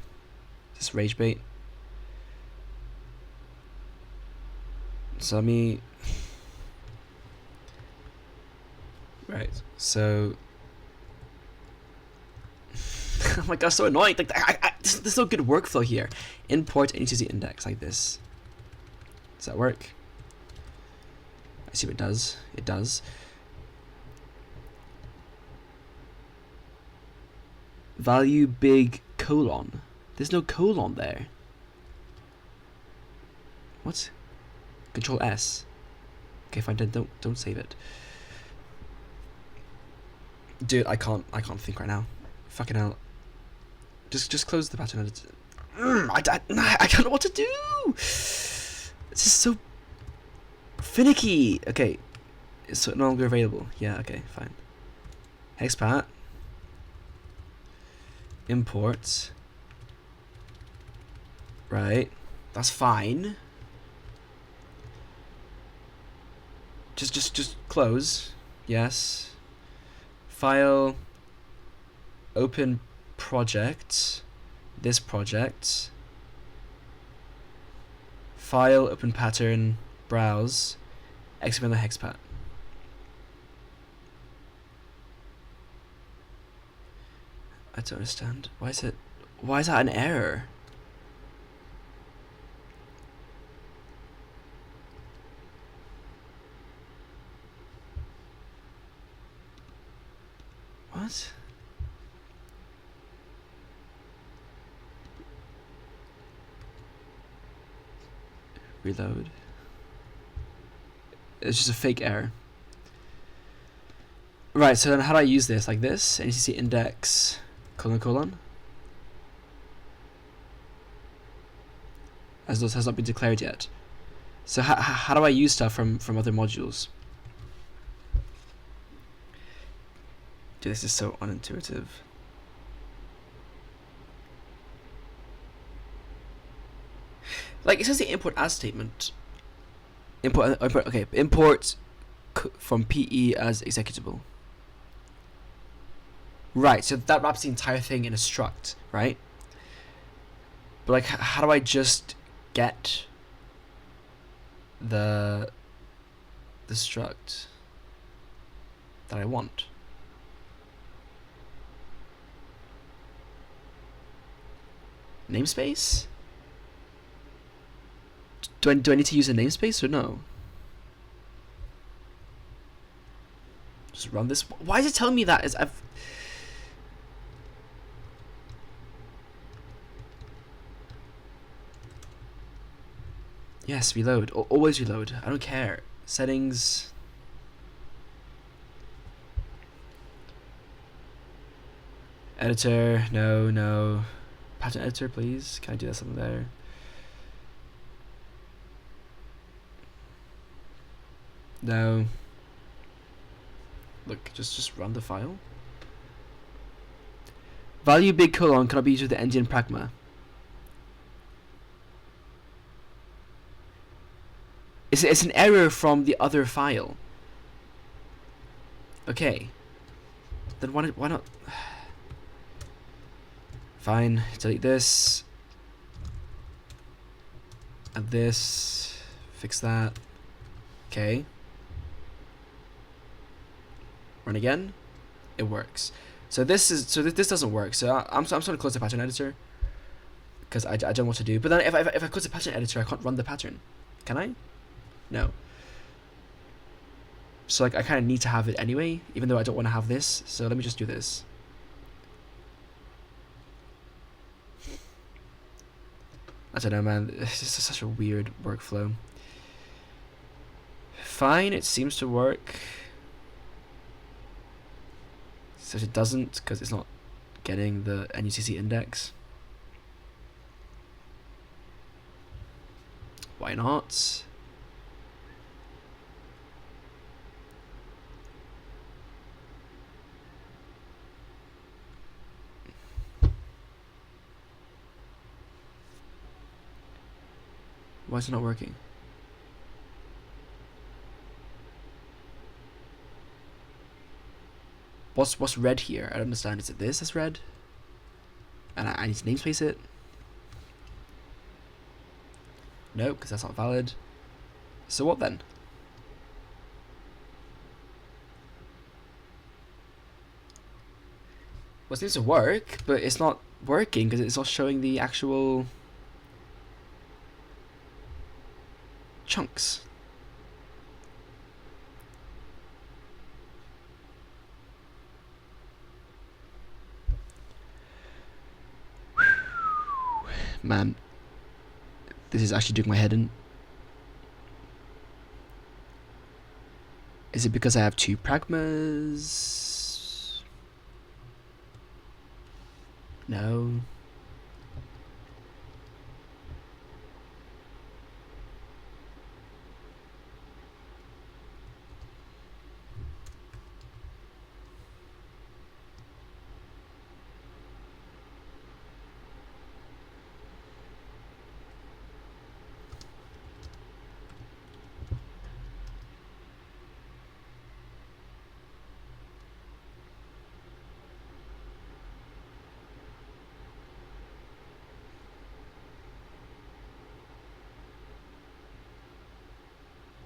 Is this rage bait? So let me. Right. So. Oh my gosh, so annoying! Like there's no good workflow here. Import NUCC index like this. Does that work? I see what it does. It does. Value big colon. There's no colon there. What? Control S. Okay, fine. Don't save it. Dude, I can't think right now. Fucking hell. Just close the pattern editor. I don't know what to do. This is so finicky. Okay, it's no longer available. Yeah. Okay. Fine. Hexpat. Import. Right. That's fine. Just close. Yes. File. Open project. This project. File. Open pattern. Browse. XFBIN the hexpat. I don't understand. Why is that an error? What? Reload. It's just a fake error. Right, so then how do I use this? Like this? NUCC index colon. As those has not been declared yet. So how do I use stuff from other modules? Dude, this is so unintuitive. Like it says the import as statement. Import okay, import from PE as executable. Right, so that wraps the entire thing in a struct, right? But like, how do I just get the struct that I want? Namespace? Do I need to use a namespace or no? Just run this. Why is it telling me that? Yes, reload. Always reload. I don't care. Settings. Editor. No. Pattern editor, please. Can I do that something there? No. Look, just run the file. Value big colon cannot be used with the engine pragma. It's an error from the other file. Okay. Then why not? Fine. Delete this. Add this. Fix that. Okay. Run again. It works. So this doesn't work. So I'm just gonna close the pattern editor because I don't know what to do. But then if I close the pattern editor, I can't run the pattern. Can I? No. So like I kind of need to have it anyway, even though I don't want to have this. So let me just do this. I don't know, man. This is such a weird workflow. Fine, it seems to work. So it doesn't, because it's not getting the NUCC index. Why not? Why is it not working? What's red here? I don't understand. Is it this that's red? And I need to namespace it? No, because that's not valid. So what then? Well, it seems to work, but it's not working because it's not showing the actual chunks. Man, this is actually doing my head in. Is it because I have two pragmas? No.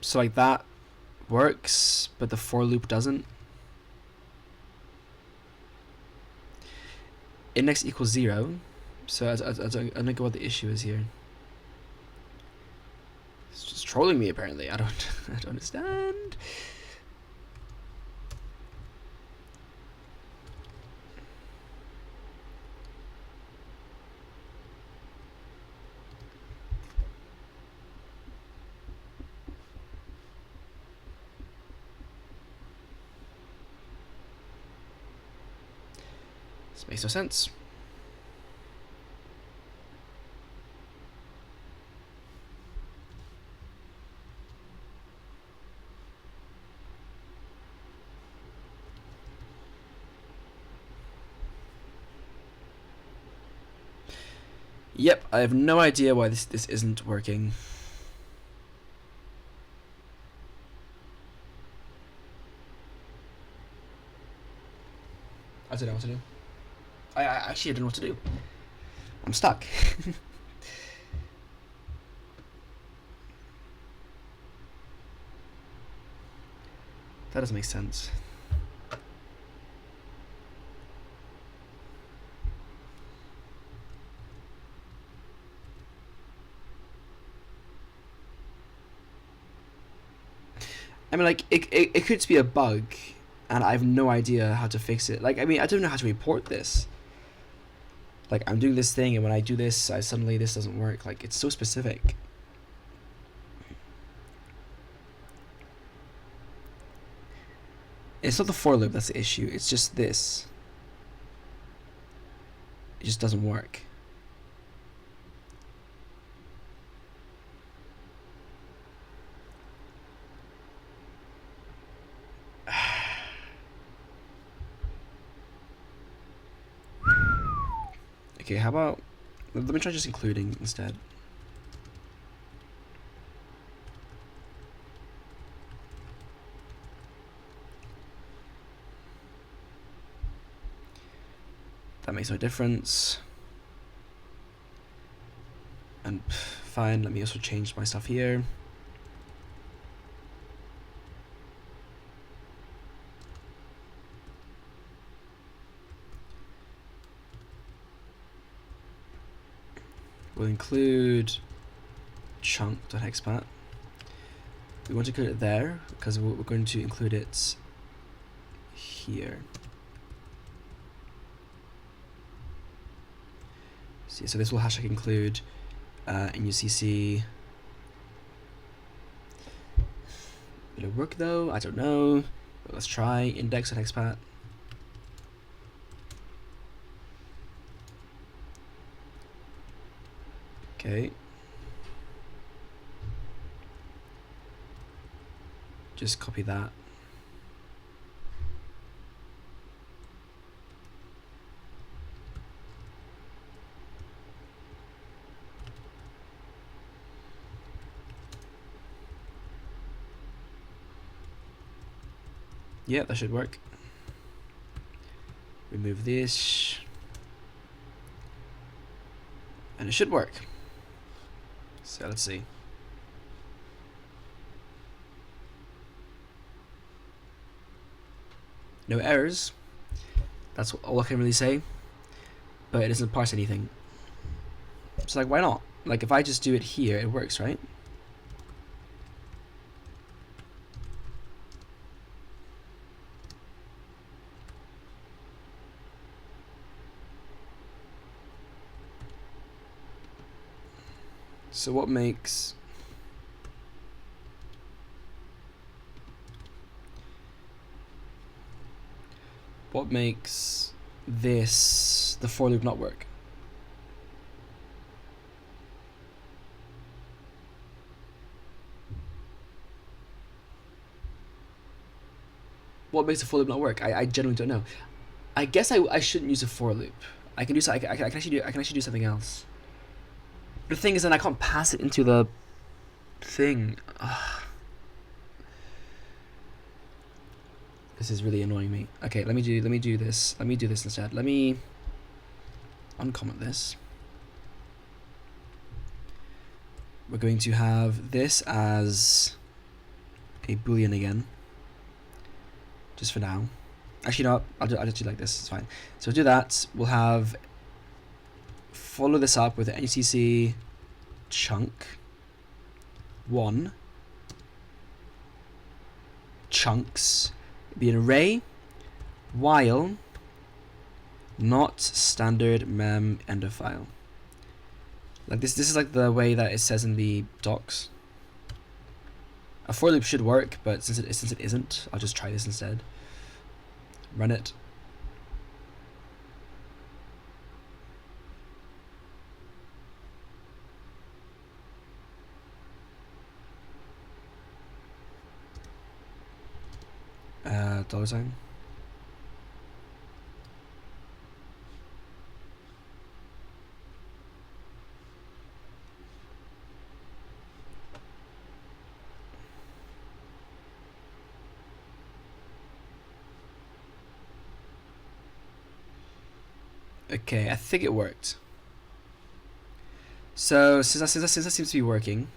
So like that works, but the for loop doesn't. Index equals 0. So I don't know what the issue is here. It's just trolling me apparently. I don't understand. This makes no sense. Yep, I have no idea why this isn't working. I don't know what to do. I actually don't know what to do. I'm stuck. That doesn't make sense. I mean, like, it could just be a bug, and I have no idea how to fix it. Like, I mean, I don't know how to report this. Like, I'm doing this thing, and when I do this, suddenly this doesn't work. Like, it's so specific. It's not the for loop that's the issue. It's just this. It just doesn't work. Okay, how about... Let me try just including instead. That makes no difference. And fine, let me also change my stuff here. We'll include chunk.hexpath. We want to include it there because we're going to include it here. See, so this will hashtag include in UCC. Will it work though? I don't know. But let's try index.hexpath. Okay. Just copy that. Yeah, that should work. Remove this. And it should work. So let's see. No errors. That's all I can really say. But it doesn't parse anything. So like, why not? Like if I just do it here, it works, right? So what makes this, the for loop, not work? What makes the for loop not work? I genuinely don't know. I guess I shouldn't use a for loop. I can do I can actually do something else. The thing is, then I can't pass it into the thing. Ugh. This is really annoying me. Okay, let me do this. Let me do this instead. Let me uncomment this. We're going to have this as a boolean again, just for now. Actually, no, I'll just do like this. It's fine. So we'll do that. We'll have follow this up with NCC chunk 1 chunks, be an array while not standard mem end of file. Like this is like the way that it says in the docs. A for loop should work, but since it isn't, I'll just try this instead. Run it. $. Okay, I think it worked. So since that seems to be working,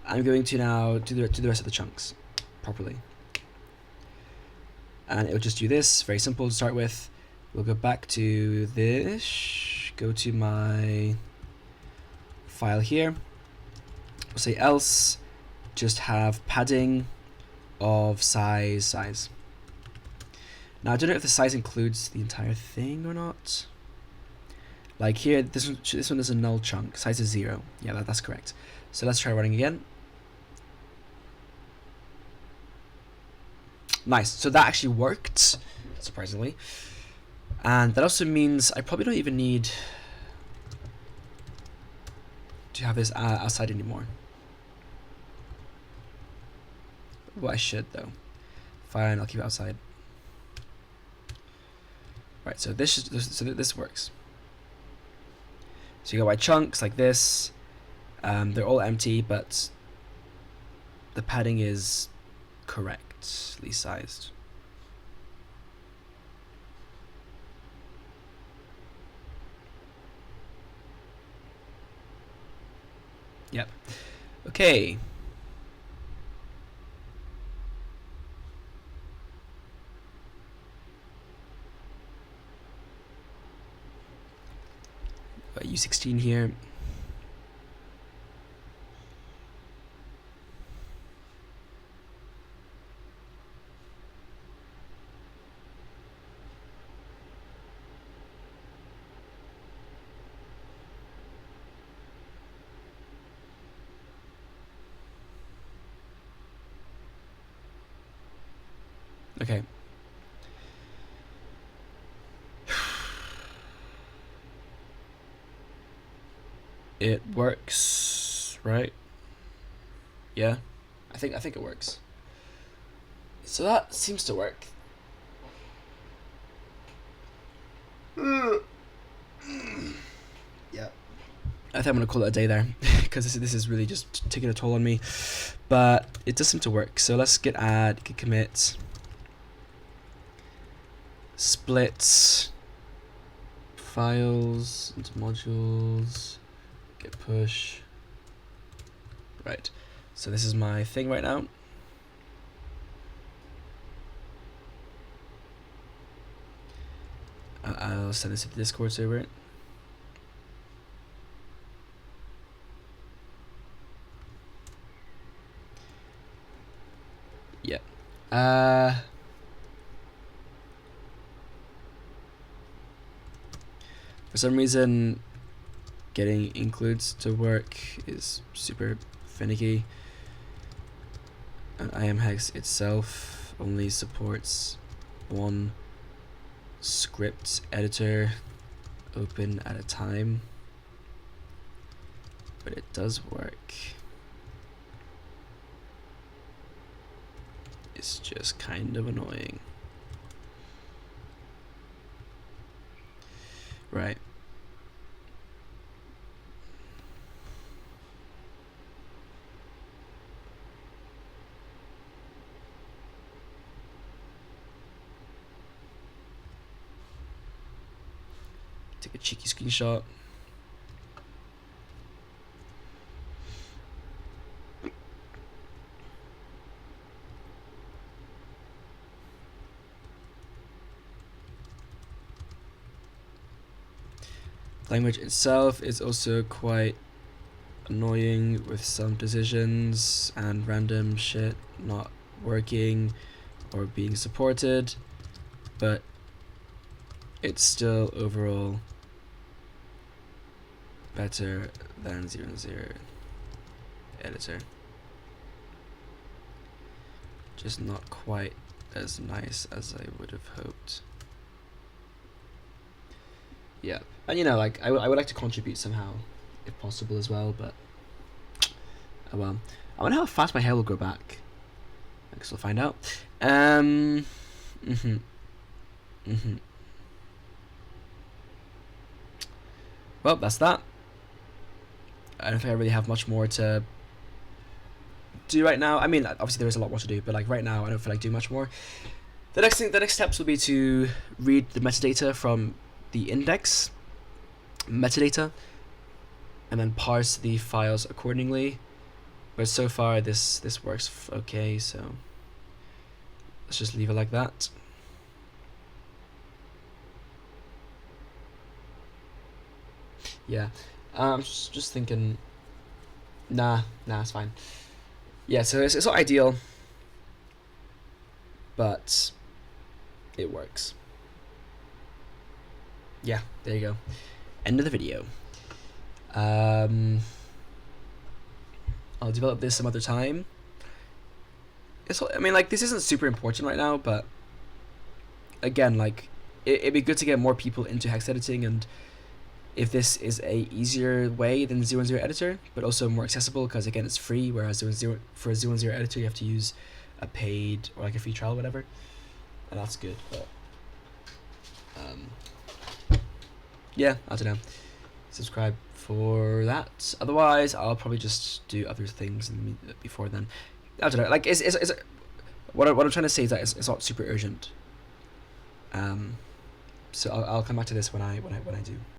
I'm going to now do the rest of the chunks properly. And it'll just do this, very simple to start with. We'll go back to this, go to my file here. We'll say else, just have padding of size. Now I don't know if the size includes the entire thing or not. Like here, this one is a null chunk, size is 0. Yeah, that's correct. So let's try running again. Nice, so that actually worked, surprisingly. And that also means I probably don't even need to have this outside anymore. Well, I should though. Fine, I'll keep it outside. Right, so this works. So you got my chunks like this. They're all empty, but the padding is correctly sized. Yep. Okay. a U16 here. Okay. It works, right? Yeah, I think it works. So that seems to work. Yeah. I think I'm gonna call it a day there because this is really just taking a toll on me, but it does seem to work. So let's git add, git commit, split files into modules, git push. Right. So this is my thing right now. I'll send this to the Discord server. Yeah. For some reason, getting includes to work is super finicky. And ImHex itself only supports one script editor open at a time, but it does work. It's just kind of annoying. Right. Take a cheeky screenshot. Language itself is also quite annoying with some decisions and random shit not working or being supported, but it's still overall better than 0.0 editor. Just not quite as nice as I would have hoped. Yeah, and you know, like I would like to contribute somehow, if possible as well. But oh well. I wonder how fast my hair will grow back. I guess we'll find out. Well, that's that. I don't think I really have much more to do right now. I mean, obviously there is a lot more to do, but like right now, I don't feel like doing much more. The next steps will be to read the metadata from the index metadata and then parse the files accordingly. But so far this works okay, so let's just leave it like that. Yeah, I'm just thinking, nah, it's fine. Yeah, so it's not ideal, but it works. Yeah, there you go. End of the video. I'll develop this some other time. I mean, like, this isn't super important right now, but again, like, it'd be good to get more people into hex editing, and if this is a easier way than 0.0 editor, but also more accessible because again it's free, whereas for a 0.0 editor you have to use a paid or like a free trial or whatever, and that's good. But yeah, I don't know. Subscribe for that. Otherwise, I'll probably just do other things before then. I don't know. Like, is what I'm trying to say is that it's not super urgent. So I'll come back to this when I do.